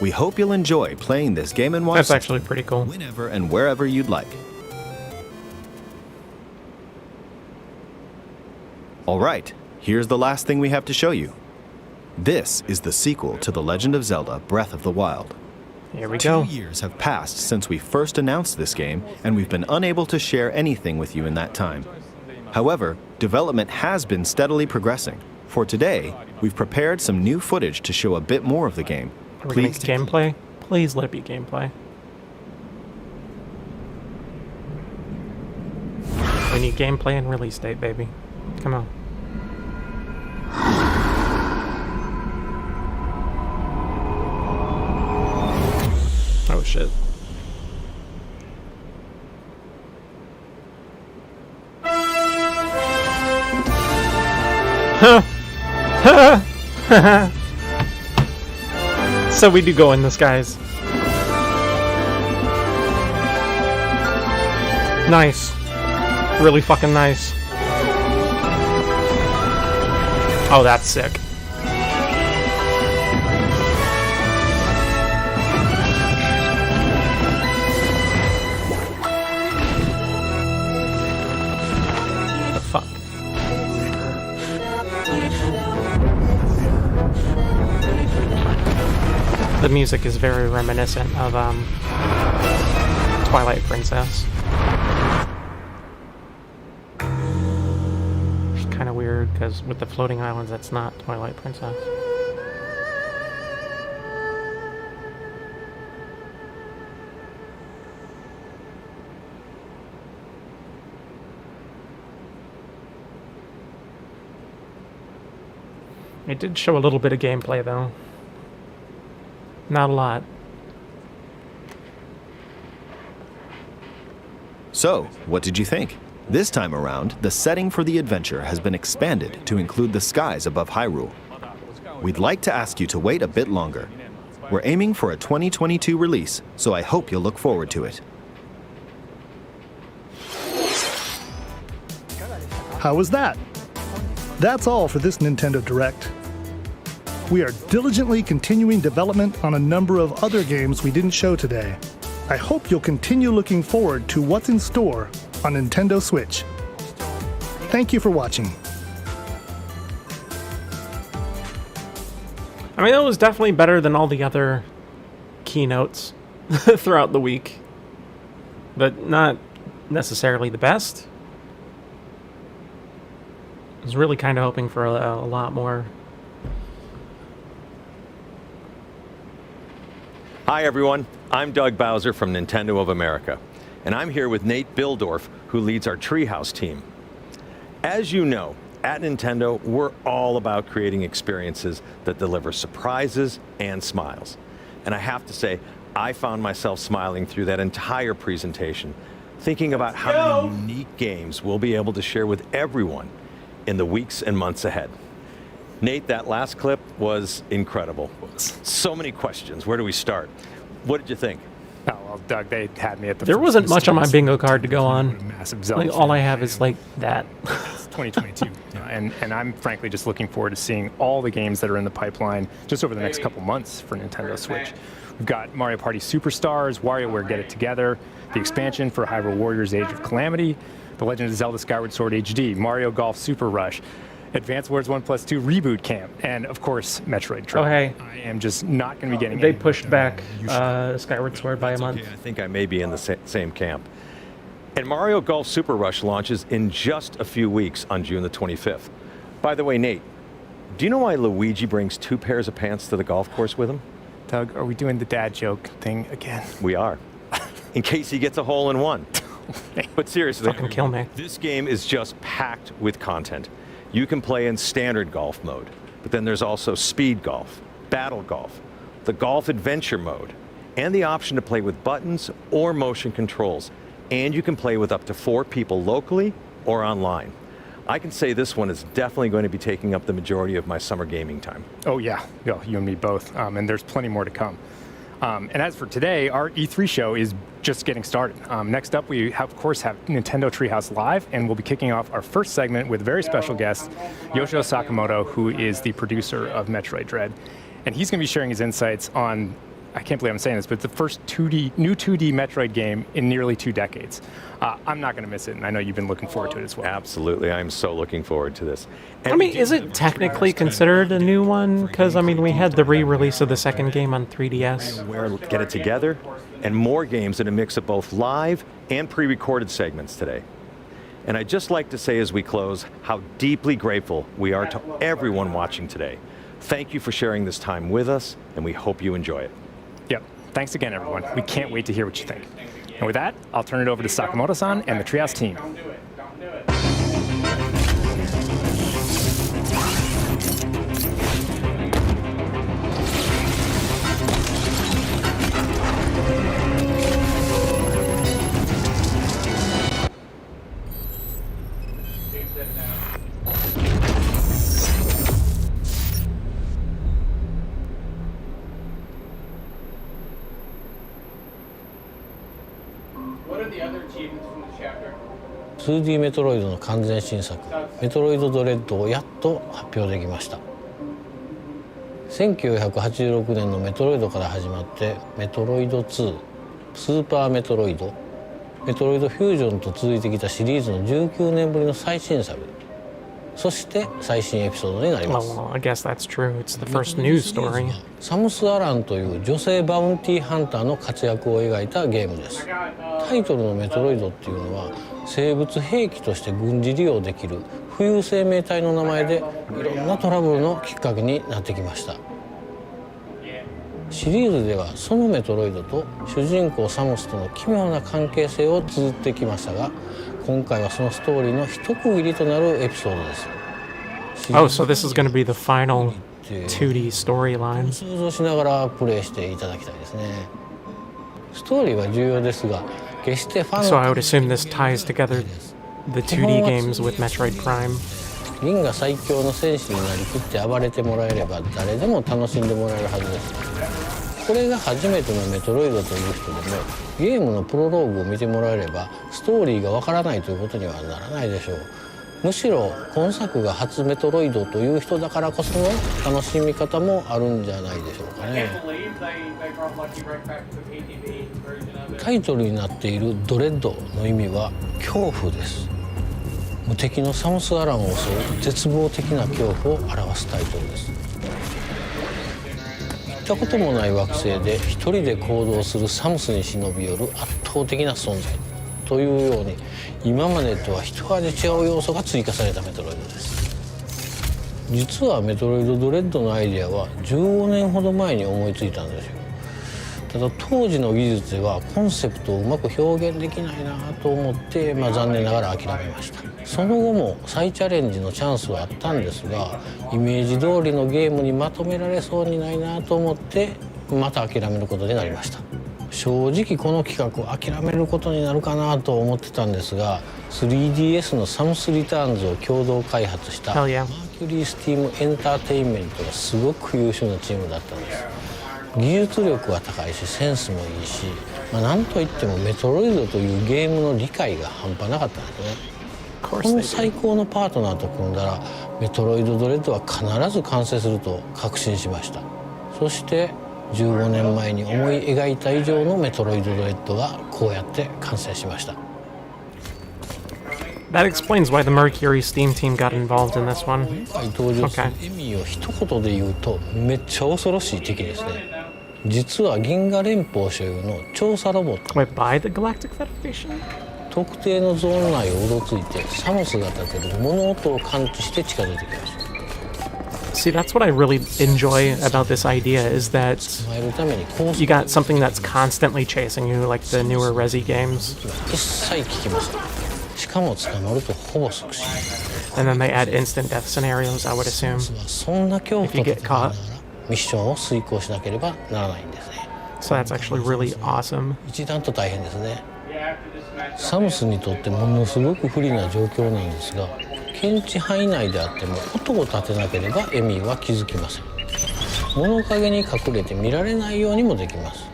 We hope you'll enjoy playing this Game & Watch That's system actually pretty cool. whenever and wherever you'd like. All right, here's the last thing we have to show you. This is the sequel to The Legend of Zelda Breath of the Wild. Here we go. 2 years have passed since we first announced this game, and we've been unable to share anything with you in that time. However, development has been steadily progressing. For today, we've prepared some new footage to show a bit more of the game. Are we gonna Please get gameplay? Please let it be gameplay. We need gameplay and release date, baby. Come on. Oh shit. So we do go in the skies. Nice. Really fucking nice. Oh, that's sick. The fuck? The music is very reminiscent of Twilight Princess. It's kind of weird because with the floating islands, that's not Twilight Princess. It did show a little bit of gameplay though. Not a lot. So, what did you think? This time around, the setting for the adventure has been expanded to include the skies above Hyrule. We'd like to ask you to wait a bit longer. We're aiming for a 2022 release, so I hope you'll look forward to it. How was that? That's all for this Nintendo Direct. We are diligently continuing development on a number of other games we didn't show today. I hope you'll continue looking forward to what's in store on Nintendo Switch. Thank you for watching. I mean, that was definitely better than all the other keynotes throughout the week, but not necessarily the best. I was really kind of hoping for a lot more. Hi everyone, I'm Doug Bowser from Nintendo of America, and I'm here with Nate Bildorf, who leads our Treehouse team. As you know, at Nintendo, we're all about creating experiences that deliver surprises and smiles. And I have to say, I found myself smiling through that entire presentation, thinking about how many unique games we'll be able to share with everyone in the weeks and months ahead. Nate, that last clip was incredible. So many questions. Where do we start? What did you think? Oh, well, Doug, they had me at the There wasn't much on my bingo card to go on. Massive Zelda Like, all I have is like that. It's 2022, and I'm frankly just looking forward to seeing all the games that are in the pipeline just over the next couple months for Nintendo Switch. We've got Mario Party Superstars, WarioWare Get It Together, the expansion for Hyrule Warriors Age of Calamity, The Legend of Zelda Skyward Sword HD, Mario Golf Super Rush, Advance Wars 1+2 Reboot Camp, and of course, Metroid Prime. Oh, hey. I am just not going to be getting They pushed back Skyward Sword by a month. Okay, I think I may be in the same camp. And Mario Golf Super Rush launches in just a few weeks on June the 25th. By the way, Nate, do you know why Luigi brings 2 pairs of pants to the golf course with him? Doug, are we doing the dad joke thing again? We are. In case he gets a hole in one. But seriously, Fucking kill me. This game is just packed with content. You can play in standard golf mode, but then there's also speed golf, battle golf, the golf adventure mode, and the option to play with buttons or motion controls. And you can play with up to 4 people locally or online. I can say this one is definitely going to be taking up the majority of my summer gaming time. Oh yeah, you and me both, and there's plenty more to come. And as for today, our E3 show is just getting started. Next up, we of course have Nintendo Treehouse Live, and we'll be kicking off our first segment with a very special guest, Yoshio Sakamoto, who is the producer of Metroid Dread. And he's going to be sharing his insights on, I can't believe I'm saying this, but the first new 2D Metroid game in nearly 2 decades. I'm not going to miss it, and I know you've been looking forward to it as well. Absolutely, I'm so looking forward to this. I mean, is it technically considered a new one? Because, I mean, we had the re-release of the second game on 3DS. Get It Together, and more games in a mix of both live and pre-recorded segments today. And I'd just like to say as we close how deeply grateful we are to everyone watching today. Thank you for sharing this time with us, and we hope you enjoy it. Yep. Thanks again, everyone. We can't wait to hear what you think. And with that, I'll turn it over to Sakamoto-san and the Treehouse team.2D メトロイドの完全新作メトロイドドレッドをやっと発表できました。1986年のメトロイドから始まってメトロイド2、スーパーメトロイド、メトロイドフュージョンと続いてきたシリーズの19年ぶりの最新作、そして最新エピソードになります。Well, I guess that's true. It's the first news story. サムス・アランという女性バウンティーハンターの活躍を描いたゲームです。タイトルのメトロイドっていうのは生物兵器として軍事利用できる浮遊生命体の名前でいろんなトラブルのきっかけになってきました。シリーズではそのメトロイドと主人公サムスとの奇妙な関係性を綴ってきましたが、今回はそのストーリーの一区切りとなるエピソードです。Oh, so this is going to be the final 2D storyline. 想像しながらプレイしていただきたいですね。ストーリーは重要ですが、決してファン So I would assume this ties together the 2D games with Metroid Prime. 銀が最強の戦士になりきって暴れてもらえれば誰でも楽しんでもらえるはずです。これが初めてのメトロイドという人でもゲームのプロローグを見てもらえればストーリーがわからないということにはならないでしょう。むしろ今作が初メトロイドという人だからこその楽しみ方もあるんじゃないでしょうかね。タイトルになっているドレッドの意味は恐怖です。無敵のサムス・アランを襲う絶望的な恐怖を表すタイトルです。行ったこともない惑星で一人で行動するサムスに忍び寄る圧倒的な存在というように今までとは一味違う要素が追加されたメトロイドです。実はメトロイドドレッドのアイデアは15年ほど前に思いついたんですよ。ただ当時の技術ではコンセプトをうまく表現できないなと思って、残念ながら諦めました。その後も再チャレンジのチャンスはあったんですが、イメージ通りのゲームにまとめられそうにないなと思ってまた諦めることになりました。正直この企画を諦めることになるかなと思ってたんですが、 3DS のサムスリターンズを共同開発したマーキュリースティームエンターテインメントがすごく優秀なチームだったんです。技術力は高いしセンスもいいし、なんといってもメトロイドというゲームの理解が半端なかったんですね。この最高のパートナーと組んだらメトロイドドレッドは必ず完成すると確信しました。そして15年前に思い描いた以上のメトロイドドレッドがこうやって完成しました。 That explains why the Mercury Steam team got involved in this one. 今回登場するエミーを一言で言うとめっちゃ恐ろしい敵ですね。実は銀河連邦所有の調査ロボット。 Wait, by the Galactic Federation? 特定のゾーン内をうろついてサムスが立てる物音を感知して近づいてきます。 See, that's what I really enjoy about this idea is that you got something that's constantly chasing you, like the newer Resi games. 一切聞きません。しかも捕まるとほぼ即死。 And then they add instant death scenarios, I would assume. そんな恐怖と戦いながらミッションを遂行しなければならないんですね。 So that's actually really awesome. 一段と大変ですね。サムスにとってものすごく不利な状況なんですが、検知範囲内であっても音を立てなければエミーは気づきません。物陰に隠れて見られないようにもできます。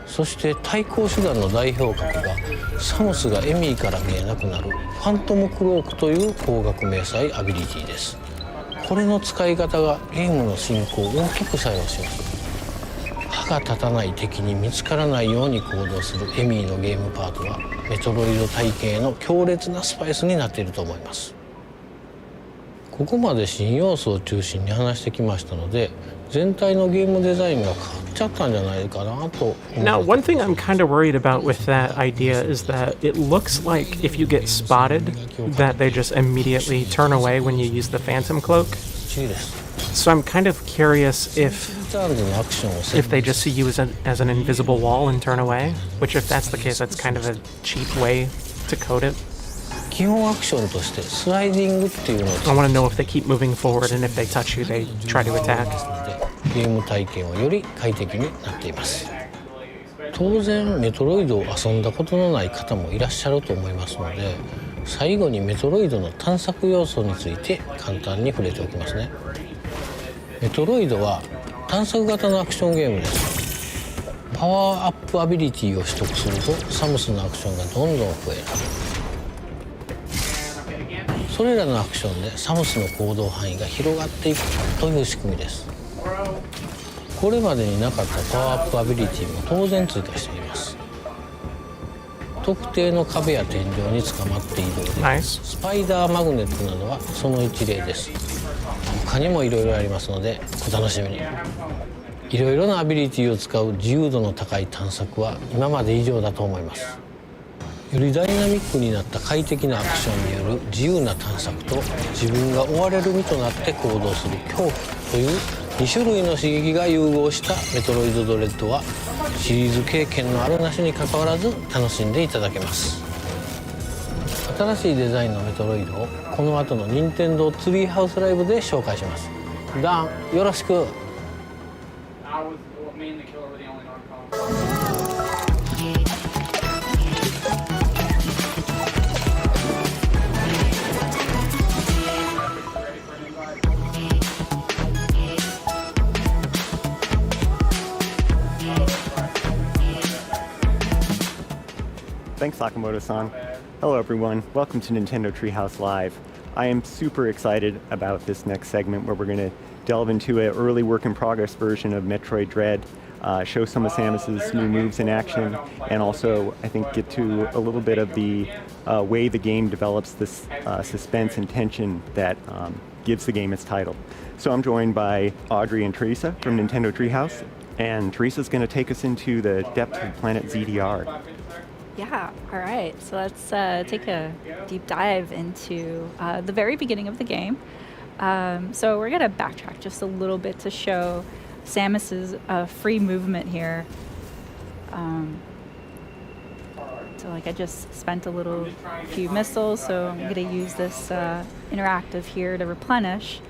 そして対抗手段の代表格がサムスがエミーから見えなくなるファントムクロークという光学迷彩アビリティです。これの使い方がゲームの進行を大きく作用します。歯が立たない敵に見つからないように行動するエミーのゲームパートはメトロイド体系の強烈なスパイスになっていると思います。ここまで新要素を中心に話してきましたので、全体のゲームデザインが変わっちゃったんじゃないかなと。 Now, one thing I'm kind of worried about with that idea is that it looks like if you get spotted, that they just immediately turn away when you use the Phantom Cloak. So I'm kind of curious if they just see you as an invisible wall and turn away, which if that's the case, that's kind of a cheap way to code it. 基本アクションとしてスライディングっていうのを I want to know if they keep moving forward and if they touch you, they try to attack. ゲーム体験はより快適になっています。当然メトロイドを遊んだことのない方もいらっしゃると思いますので、最後にメトロイドの探索要素について簡単に触れておきますね。メトロイドは探索型のアクションゲームです。パワーアップアビリティを取得するとサムスのアクションがどんどん増える。それらのアクションでサムスの行動範囲が広がっていくという仕組みです。これまでになかったパワーアップアビリティも当然追加しています。特定の壁や天井に捕まって移動できるスパイダーマグネットなどはその一例です。他にもいろいろありますのでお楽しみに。いろいろなアビリティを使う自由度の高い探索は今まで以上だと思います。よりダイナミックになった快適なアクションによる自由な探索と自分が追われる身となって行動する恐怖という2種類の刺激が融合したメトロイドドレッドはシリーズ経験のあるなしにかかわらず楽しんでいただけます。新しいデザインのメトロイドをこの後の任天堂ツリーハウスライブで紹介します。ダンよろしく。Thanks, Sakamoto-san. Hello, everyone. Welcome to Nintendo Treehouse Live. I am super excited about this next segment where we're going to delve into an early work-in-progress version of Metroid Dread, show some of Samus's new moves in action, and also, I think, get to a little bit of the way the game develops this suspense and tension that gives the game its title. So I'm joined by Audrey and Teresa from Nintendo Treehouse, and Teresa's going to take us into the depths of Planet ZDR. Yeah, all right. So let's take a deep dive into the very beginning of the game. So we're gonna backtrack just a little bit to show Samus's free movement here. So like I just spent a few missiles, so I'm gonna use this interactive here to replenish.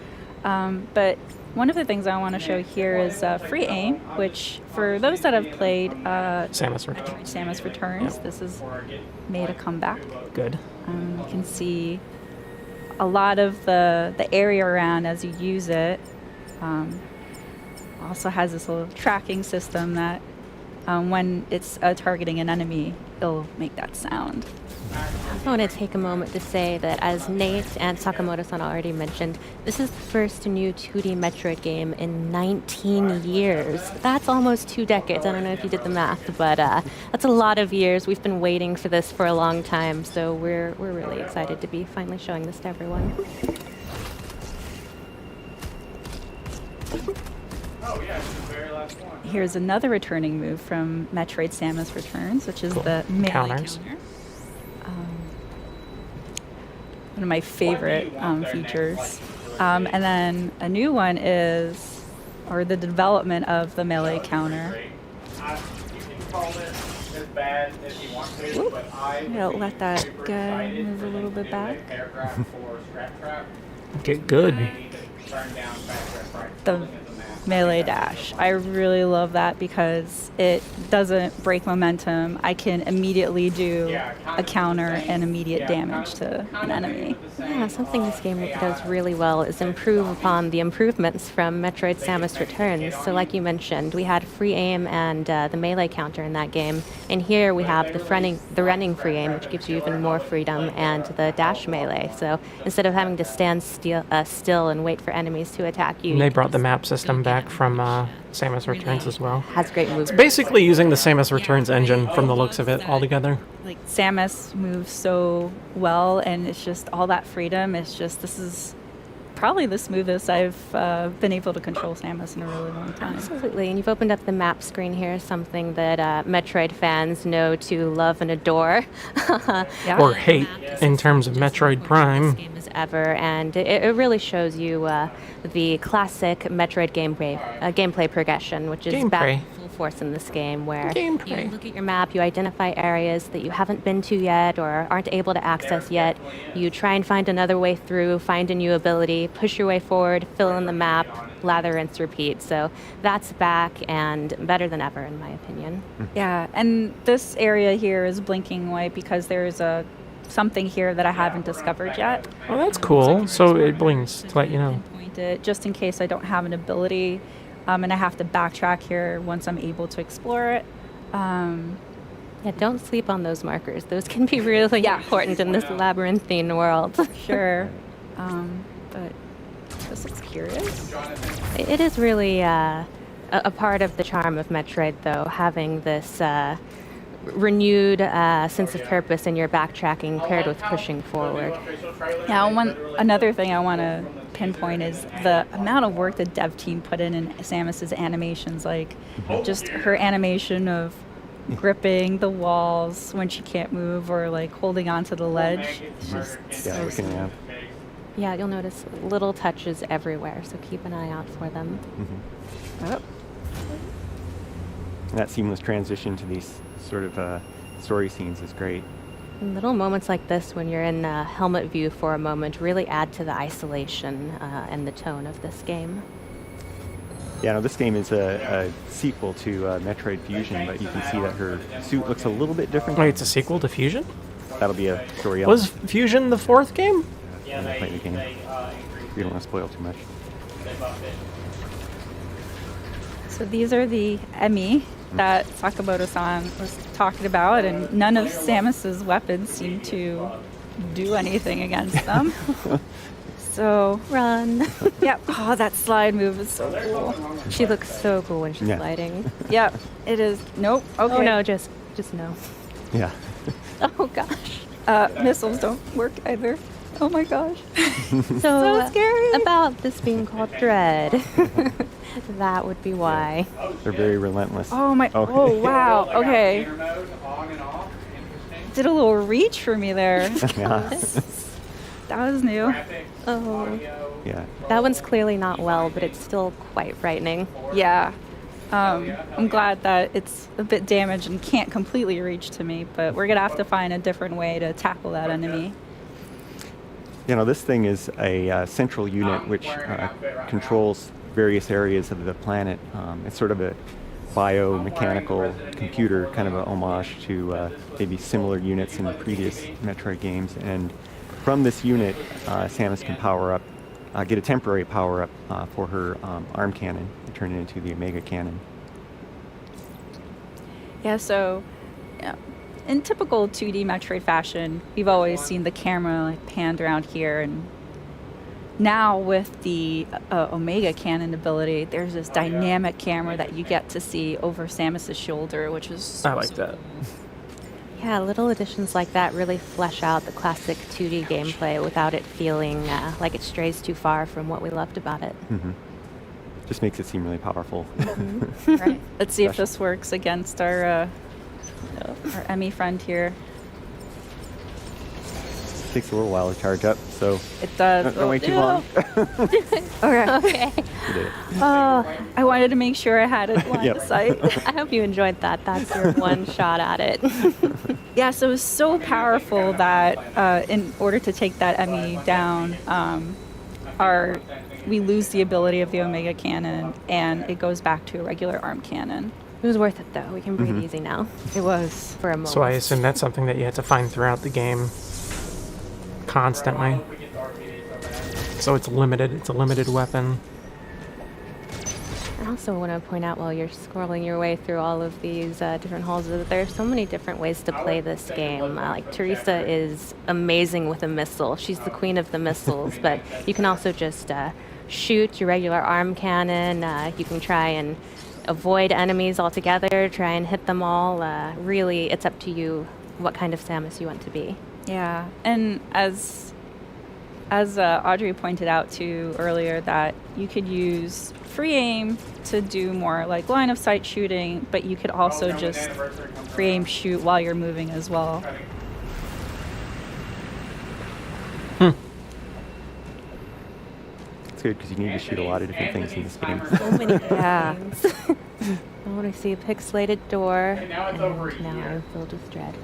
But one of the things I want to show here is free aim, which for those that have played Samus Returns, this has made a comeback. Good. You can see a lot of the area around as you use it. Also has this little tracking system that when it's targeting an enemy, it'll make that sound. I want to take a moment to say that, as Nate and Sakamoto-san already mentioned, this is the first new 2D Metroid game in 19 years. That's almost 2 decades. I don't know if you did the math, but that's a lot of years. We've been waiting for this for a long time, so we're really excited to be finally showing this to everyone. Here's another returning move from Metroid Samus Returns, which is the melee Counters. counter. One of my favorite features. And then a new one the development of the melee counter. Oop. I'm gonna let that guy move a little bit back. Get good. The melee dash. I really love that because it doesn't break momentum. I can immediately do a counter and immediate damage to an enemy. Yeah, something this game does really well is improve upon the improvements from Metroid Samus Returns. So like you mentioned, we had free aim and the melee counter in that game. And here we have the running free aim, which gives you even more freedom, and the dash melee. So instead of having to stand still and wait for enemies to attack you. And they brought the map system back from Samus Returns as well. Has great moves. It's basically using the Samus Returns engine from the looks of it altogether. Like Samus moves so well, and it's just all that freedom. This is probably the smoothest I've been able to control Samus in a really long time. Absolutely, and you've opened up the map screen here, something that Metroid fans know to love and adore. Or hate in terms of Metroid Prime. As ever, and it really shows you the classic Metroid gameplay progression, which is back full force in this game, where you look at your map, you identify areas that you haven't been to yet or aren't able to access yet. You try and find another way through, find a new ability, push your way forward, fill in the map, lather, rinse, repeat. So that's back and better than ever, in my opinion. Yeah, and this area here is blinking white because there's something here that I haven't discovered yet. Oh, that's cool. So it blinks to let you know. Point it just in case I don't have an ability, and I have to backtrack here once I'm able to explore it. Yeah, don't sleep on those markers. Those can be really important in this labyrinthine world. Sure. But this looks curious. It is really a part of the charm of Metroid, though, having this renewed sense of purpose in your backtracking paired with pushing forward. Now, another thing I want to pinpoint is the amount of work the dev team put in Samus's animations, like just her animation of gripping the walls when she can't move or like holding onto the ledge. It's just so smooth. Yeah, you'll notice little touches everywhere, so keep an eye out for them. And that seamless transition to these sort of story scenes is great. And little moments like this, when you're in helmet view for a moment, really add to the isolation and the tone of this game. Yeah, no, this game is a sequel to Metroid Fusion, but you can see that her suit looks a little bit different. Wait, it's a sequel to Fusion? That'll be a story Was element. Fusion the fourth game? Yeah, play the game. You don't want to spoil too much. So these are the Emi that Sakamoto-san was talking about, and none of Samus's weapons seem to do anything against them. So run. Yep. Oh, that slide move is so cool. She looks so cool when she's Yeah. sliding. Yep, it is. Nope. Okay. Oh no, just no. Yeah. Oh gosh. Missiles don't work either. Oh my gosh. So scary. About this being called Dread. That would be why. They're very relentless. Oh my. Okay. Oh wow. Okay. Did a little reach for me there. Yeah. That was new. Oh. Yeah. That one's clearly not well, but it's still quite frightening. Yeah. I'm glad that it's a bit damaged and can't completely reach to me, but we're gonna have to find a different way to tackle that enemy. You know, this thing is a central unit which controls various areas of the planet. It's sort of a biomechanical computer, kind of a homage to maybe similar units in the previous Metroid games. And from this unit, Samus can power up, get a temporary power up for her arm cannon and turn it into the Omega cannon. Yeah, so in typical 2D Metroid fashion, we've always seen the camera like panned around here, and now with the Omega cannon ability, there's this dynamic camera that you get to see over Samus's shoulder, which is I like that. Yeah, little additions like that really flesh out the classic 2D gameplay without it feeling like it strays too far from what we loved about it. Mm-hmm. Just makes it seem really powerful. Right. Let's see if this works against our Emmy friend here. Takes a little while to charge up, so it does. Don't wait too long. Okay. You did it. Oh, I wanted to make sure I had it line of sight. I hope you enjoyed that. That's your one shot at it. Yeah, so it was so powerful that in order to take that Emmy down, we lose the ability of the Omega cannon, and it goes back to a regular arm cannon. It was worth it, though. We can breathe easy now. It was. For a moment. So I assume that's something that you had to find throughout the game constantly. So it's limited. It's a limited weapon. I also want to point out while you're scrolling your way through all of these different halls that there are so many different ways to play this game. Like Teresa is amazing with a missile. She's the queen of the missiles, but you can also just shoot your regular arm cannon. You can try and avoid enemies altogether, try and hit them all. Really, it's up to you what kind of Samus you want to be. Yeah, and as Audrey pointed out too earlier, that you could use free aim to do more like line of sight shooting, but you could also just free aim shoot while you're moving as well. It's good because you need to shoot a lot of different things in this game. So many things. I want to see a pixelated door, and now I'm filled with dread.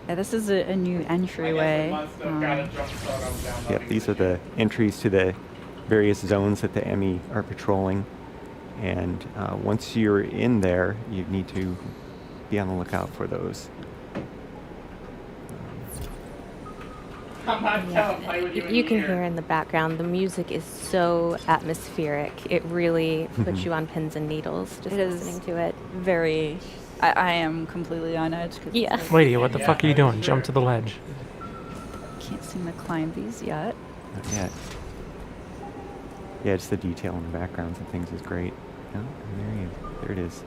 Yeah, this is a new entryway. Yep, these are the entries to the various zones that the Emmy are patrolling. And once you're in there, you need to be on the lookout for those. Yeah. You can hear in the background, the music is so atmospheric. It really puts you on pins and needles just listening to it. Very... I am completely on edge. Yeah. Lady, what the fuck are you doing? Jump to the ledge. Can't seem to climb these yet. Not yet. Yeah, just the detail in the backgrounds and things is great. Oh, there it is.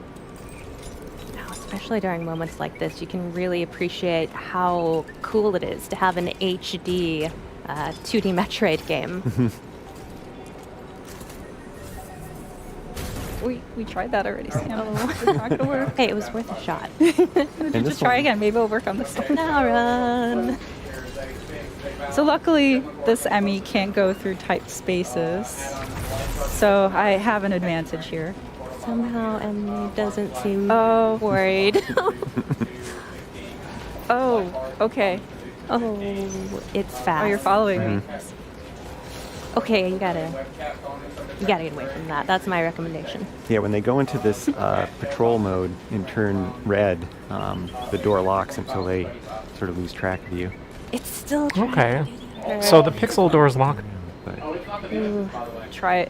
Especially during moments like this, you can really appreciate how cool it is to have an HD 2D Metroid game. We tried that already, Sam. It's not gonna work. Hey, it was worth a shot. Just try again. Maybe it'll work on this one. Now run. So luckily, this Emmy can't go through tight spaces, so I have an advantage here. Somehow Emily doesn't seem worried. Oh, okay. Oh, it's fast. Oh, you're following me. Okay, you gotta get away from that. That's my recommendation. Yeah, when they go into this patrol mode and turn red, the door locks until they sort of lose track of you. It's still okay. So the pixel doors lock.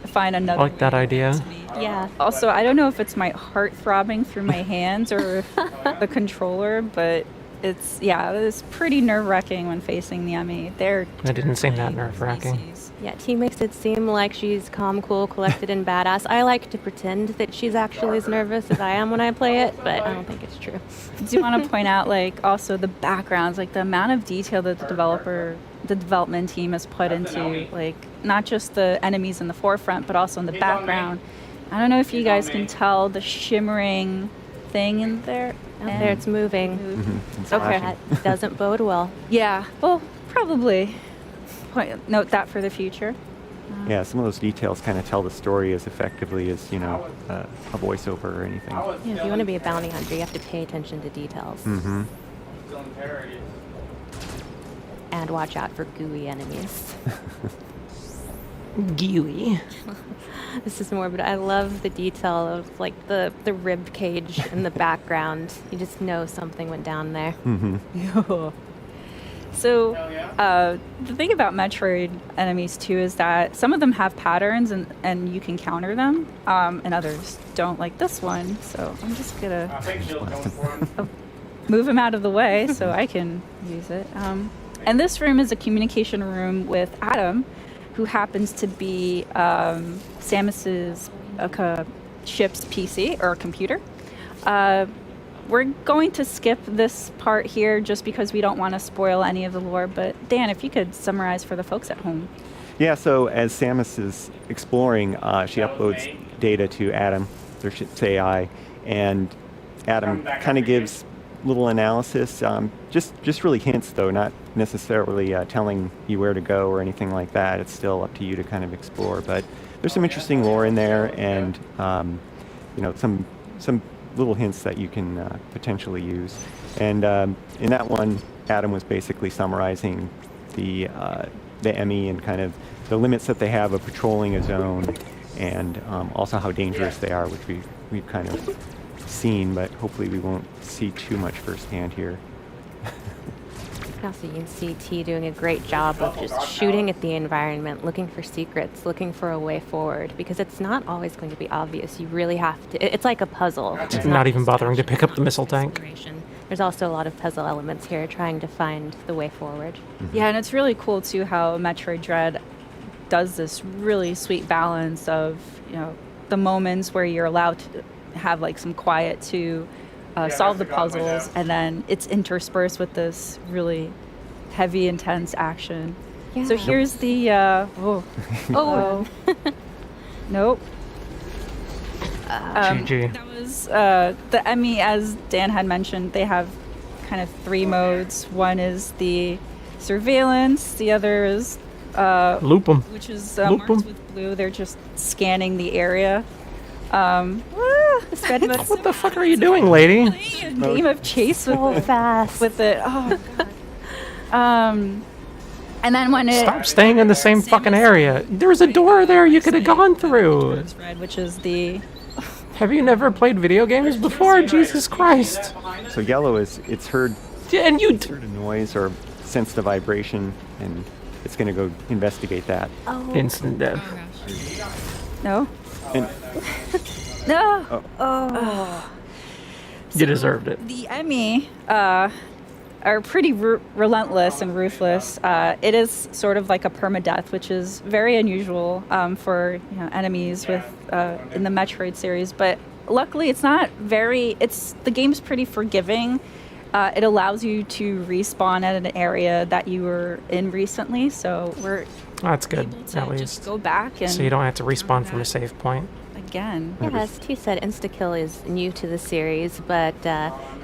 Find another. I like that idea. Yeah. Also, I don't know if it's my heart throbbing through my hands or if the controller, but it's pretty nerve-wracking when facing the Emmy. It didn't seem that nerve-wracking. Yeah, T makes it seem like she's calm, cool, collected, and badass. I like to pretend that she's actually as nervous as I am when I play it, but I don't think it's true. I do want to point out, like, also the backgrounds, like the amount of detail that the development team has put into, like, not just the enemies in the forefront, but also in the background. I don't know if you guys can tell the shimmering thing in there. Out there, it's moving. It's okay. flashing. That doesn't bode well. Yeah, well, probably. note that for the future. Yeah, some of those details kind of tell the story as effectively as, you know, a voiceover or anything. Yeah, if you want to be a bounty hunter, you have to pay attention to details. Mm-hmm. And watch out for gooey enemies. Gooey. This is more, but I love the detail of like the rib cage in the background. You just know something went down there. Mm-hmm. So the thing about Metroid enemies too is that some of them have patterns and you can counter them, and others don't, like this one. So I'm just gonna move him out of the way so I can use it. And this room is a communication room with Adam, who happens to be Samus's ship's PC or computer. We're going to skip this part here just because we don't want to spoil any of the lore, but Dan, if you could summarize for the folks at home. Yeah, so as Samus is exploring, she uploads data to Adam, their ship's AI, and Adam kind of gives little analysis, just really hints though, not necessarily telling you where to go or anything like that. It's still up to you to kind of explore, but there's some interesting lore in there, and you know, some little hints that you can potentially use. And in that one, Adam was basically summarizing the ME and kind of the limits that they have of patrolling a zone, and also how dangerous they are, which we've kind of seen, but hopefully we won't see too much firsthand here. Also, you can see T doing a great job of just shooting at the environment, looking for secrets, looking for a way forward, because it's not always going to be obvious. You really have to. It's like a puzzle. It's not even bothering to pick up the missile tank. There's also a lot of puzzle elements here, trying to find the way forward. Yeah, and it's really cool too how Metroid Dread does this really sweet balance of, you know, the moments where you're allowed to have like some quiet to solve the puzzles, and then it's interspersed with this really heavy, intense action. Yeah. So here's the nope. GG. That was the ME, as Dan had mentioned. They have kind of 3 modes. One is the surveillance. The other is Loop 'em. which is Loop 'em. marked with blue. They're just scanning the area. What the fuck are you doing, lady? A game of chase with So fast. with it. Oh god. And then when it Stop staying in the same fucking area. There's a door there you could have gone through. Red, which is the Have you never played video games before? Jesus Christ. So yellow is, it's heard, And you it's heard a noise or sensed a vibration, and it's going to go investigate that. instant death. no. And No. Oh. You deserved it. The ME are pretty relentless and ruthless. It is sort of like a permadeath, which is very unusual for, you know, enemies with in the Metroid series. But luckily, it's not very. The game's pretty forgiving. It allows you to respawn at an area that you were in recently, so we're That's good, at just least. go back and So you don't have to respawn from a save point. again. Yeah, as T said, insta-kill is new to the series, but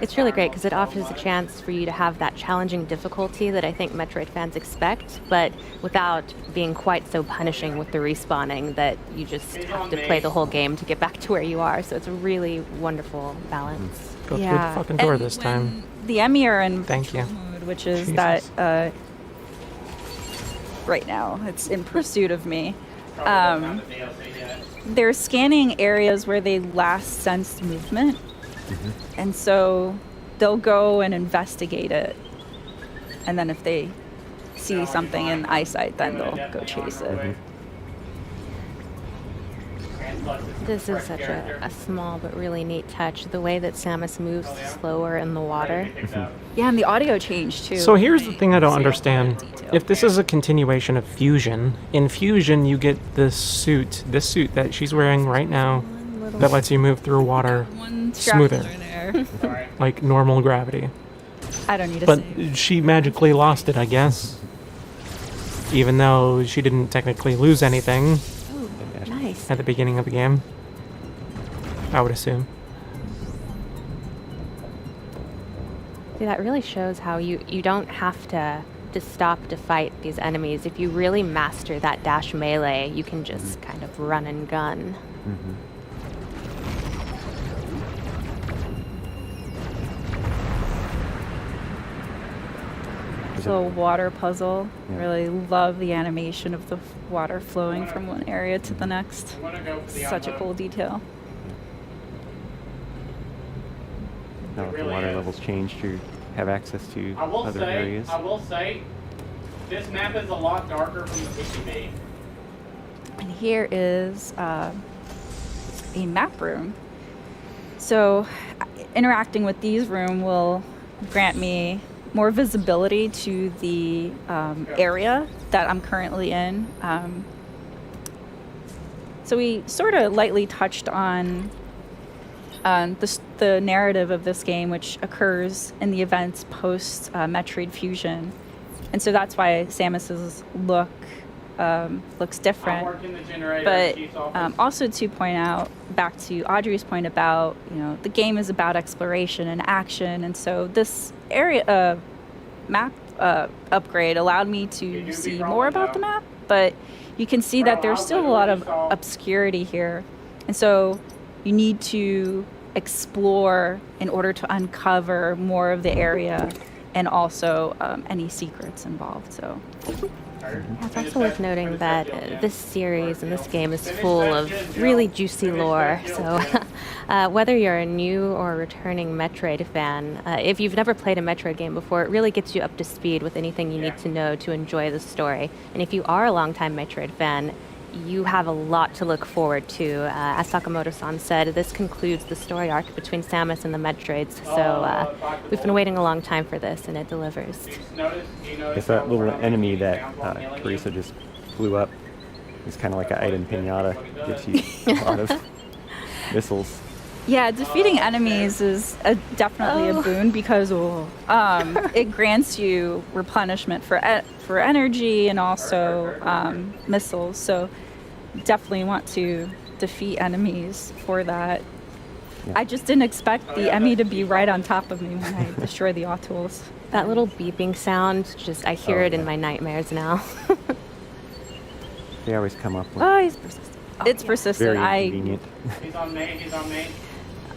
it's really great because it offers a chance for you to have that challenging difficulty that I think Metroid fans expect, but without being quite so punishing with the respawning that you just have to play the whole game to get back to where you are. So it's a really wonderful balance. Go through the fucking door And this time. The ME are in Thank you. mode, which is Jesus. that right now it's in pursuit of me. They're scanning areas where they last sensed movement, and so they'll go and investigate it, and then if they see something in eyesight, then they'll go chase it. This is such a small but really neat touch, the way that Samus moves slower in the water. Yeah, and the audio changed too. So here's the thing I don't understand. If this is a continuation of Fusion, in Fusion you get this suit that she's wearing right now that lets you move through water smoother, like normal gravity. I don't need to But save. she magically lost it, I guess. Even though she didn't technically lose anything Nice. at the beginning of the game, I would assume. See, that really shows how you don't have to to stop to fight these enemies. If you really master that dash melee, you can just kind of run and gun. Little water puzzle. Really love the animation of the water flowing from one area to the next. Such a cool detail. Now that the water levels changed, you have access to other areas. I will say, this map is a lot darker from the PCB. And here is a map room. So interacting with these rooms will grant me more visibility to the area that I'm currently in. So we sort of lightly touched on the narrative of this game, which occurs in the events post Metroid Fusion. And so that's why Samus's look looks different. But also to point out, back to Audrey's point about, the game is about exploration and action. And so this area map upgrade allowed me to see more about the map, but you can see that there's still a lot of obscurity here. And so you need to explore in order to uncover more of the area and also any secrets involved. So It's also worth noting that this series and this game is full of really juicy lore. So whether you're a new or returning Metroid fan, if you've never played a Metroid game before, it really gets you up to speed with anything you need to know to enjoy the story. And if you are a longtime Metroid fan, you have a lot to look forward to. As Sakamoto-san said, this concludes the story arc between Samus and the Metroids. So we've been waiting a long time for this, and it delivers. It's that little enemy that Teresa just blew up. It's kind of like an item pinata. Gives you a lot of missiles. yeah, defeating enemies is definitely a boon because it grants you replenishment for energy and also missiles. So definitely want to defeat enemies for that. Yeah. I just didn't expect the Emmy to be right on top of me when I destroy the Autols. That little beeping sound, I hear it in my nightmares now. They always come up with. Oh, he's persistent. It's persistent. Very inconvenient. He's on me.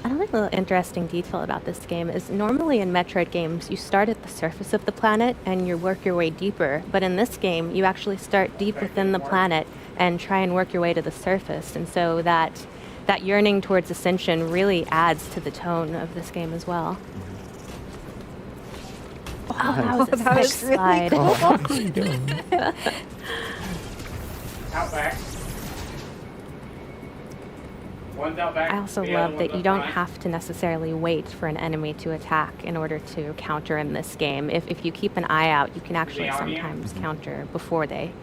Another little interesting detail about this game is normally in Metroid games, you start at the surface of the planet and you work your way deeper. But in this game, you actually start deep within the planet and try and work your way to the surface. And so that yearning towards ascension really adds to the tone of this game as well. Oh, that was a really slide. cool. What are you doing? Out back. One's out back. I also the other love that one's you up don't front. have to necessarily wait for an enemy to attack in order to counter in this game. If you keep an eye out, you can actually sometimes counter before they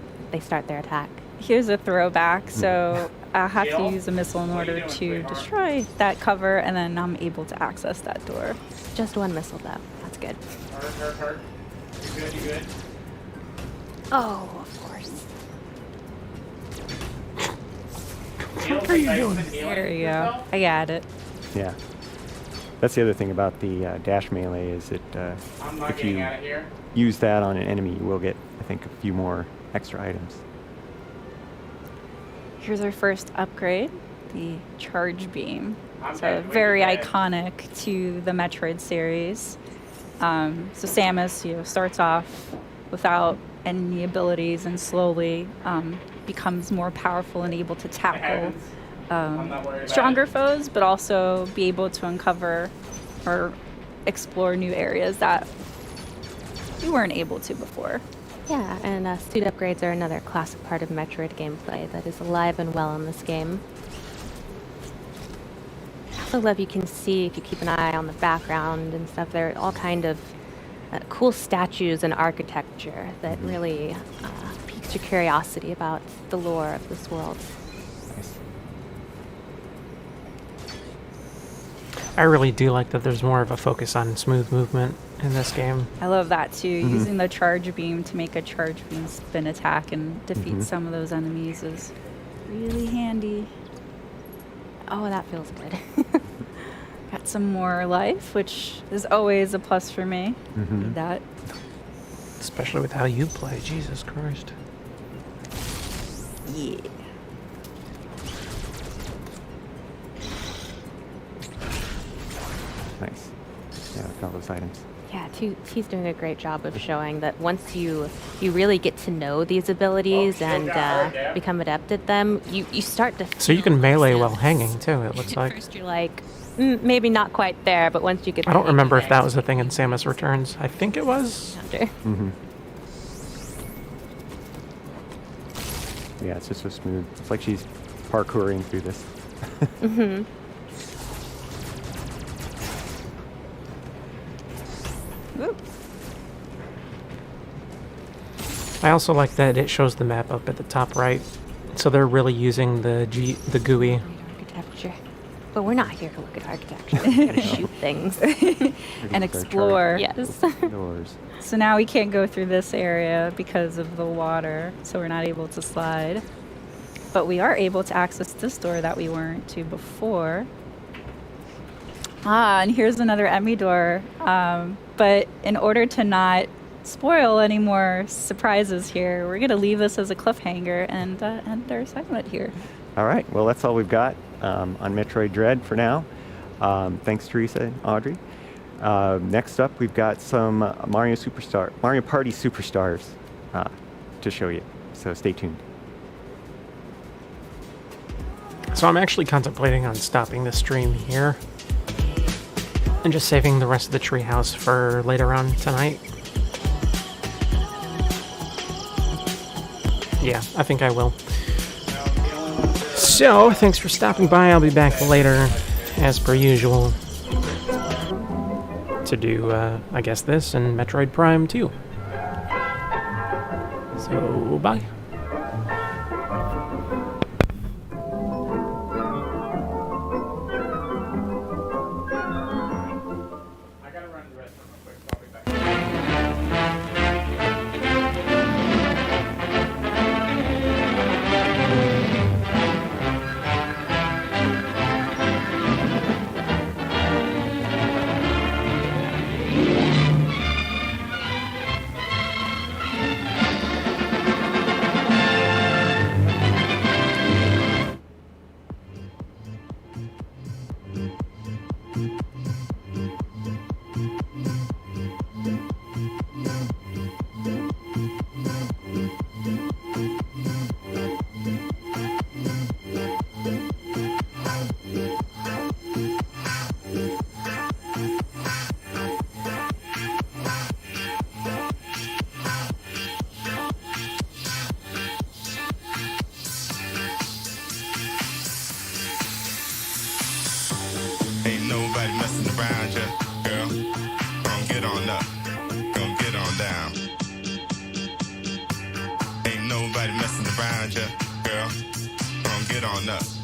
start their attack. Here's a throwback. So I have to use a missile in order to destroy that cover, and then I'm able to access that door. Just one missile, though. That's good. Hurt. You good? Oh, of course. What are you doing? There you go. I got it. Yeah. That's the other thing about the dash melee is that I'm not if getting you out of here. use that on an enemy, you will get, I think, a few more extra items. Here's our first upgrade, the charge beam. I'm So dead. very Wait, iconic to the Metroid series. So Samus, starts off without any abilities and slowly becomes more powerful and able to tackle stronger foes, but also be able to uncover or explore new areas that you weren't able to before. Yeah, and suit upgrades are another classic part of Metroid gameplay that is alive and well in this game. I also love you can see, if you keep an eye on the background and stuff, there are all kind of cool statues and architecture that really piques your curiosity about the lore of this world. I really do like that there's more of a focus on smooth movement in this game. I love that too. Using the charge beam to make a charge beam spin attack and defeat some of those enemies is really handy. Oh, that feels good. Got some more life, which is always a plus for me. Need that. Especially with how you play, Jesus Christ. Yeah. Nice. Yeah, I found those items. Yeah, he's doing a great job of showing that once you really get to know these abilities and become adept at them, you start to. So you can melee while hanging too, it looks At like. first you're like, maybe not quite there, but once you get. I don't remember if that was a thing in Samus Returns. I think it was. Mm-hmm. Yeah, it's just so smooth. It's like she's parkouring through this. Mm-hmm. I also like that it shows the map up at the top right, so they're really using the GUI. Architecture. But we're not here to look at architecture. We're here to shoot things. And explore. Yes. Doors. So now we can't go through this area because of the water, so we're not able to slide. But we are able to access this door that we weren't to before. And here's another Emmy door. But in order to not spoil any more surprises here, we're going to leave this as a cliffhanger and end our segment here. All right. Well, that's all we've got on Metroid Dread for now. Thanks, Teresa and Audrey. Next up, we've got some Mario Party Superstars to show you. So stay tuned. So I'm actually contemplating on stopping the stream here and just saving the rest of the treehouse for later on tonight. Yeah, I think I will. So, thanks for stopping by. I'll be back later, as per usual, to do, I guess, this and Metroid Prime 2. So, bye. Nobody messing around ya, girl. Get on up.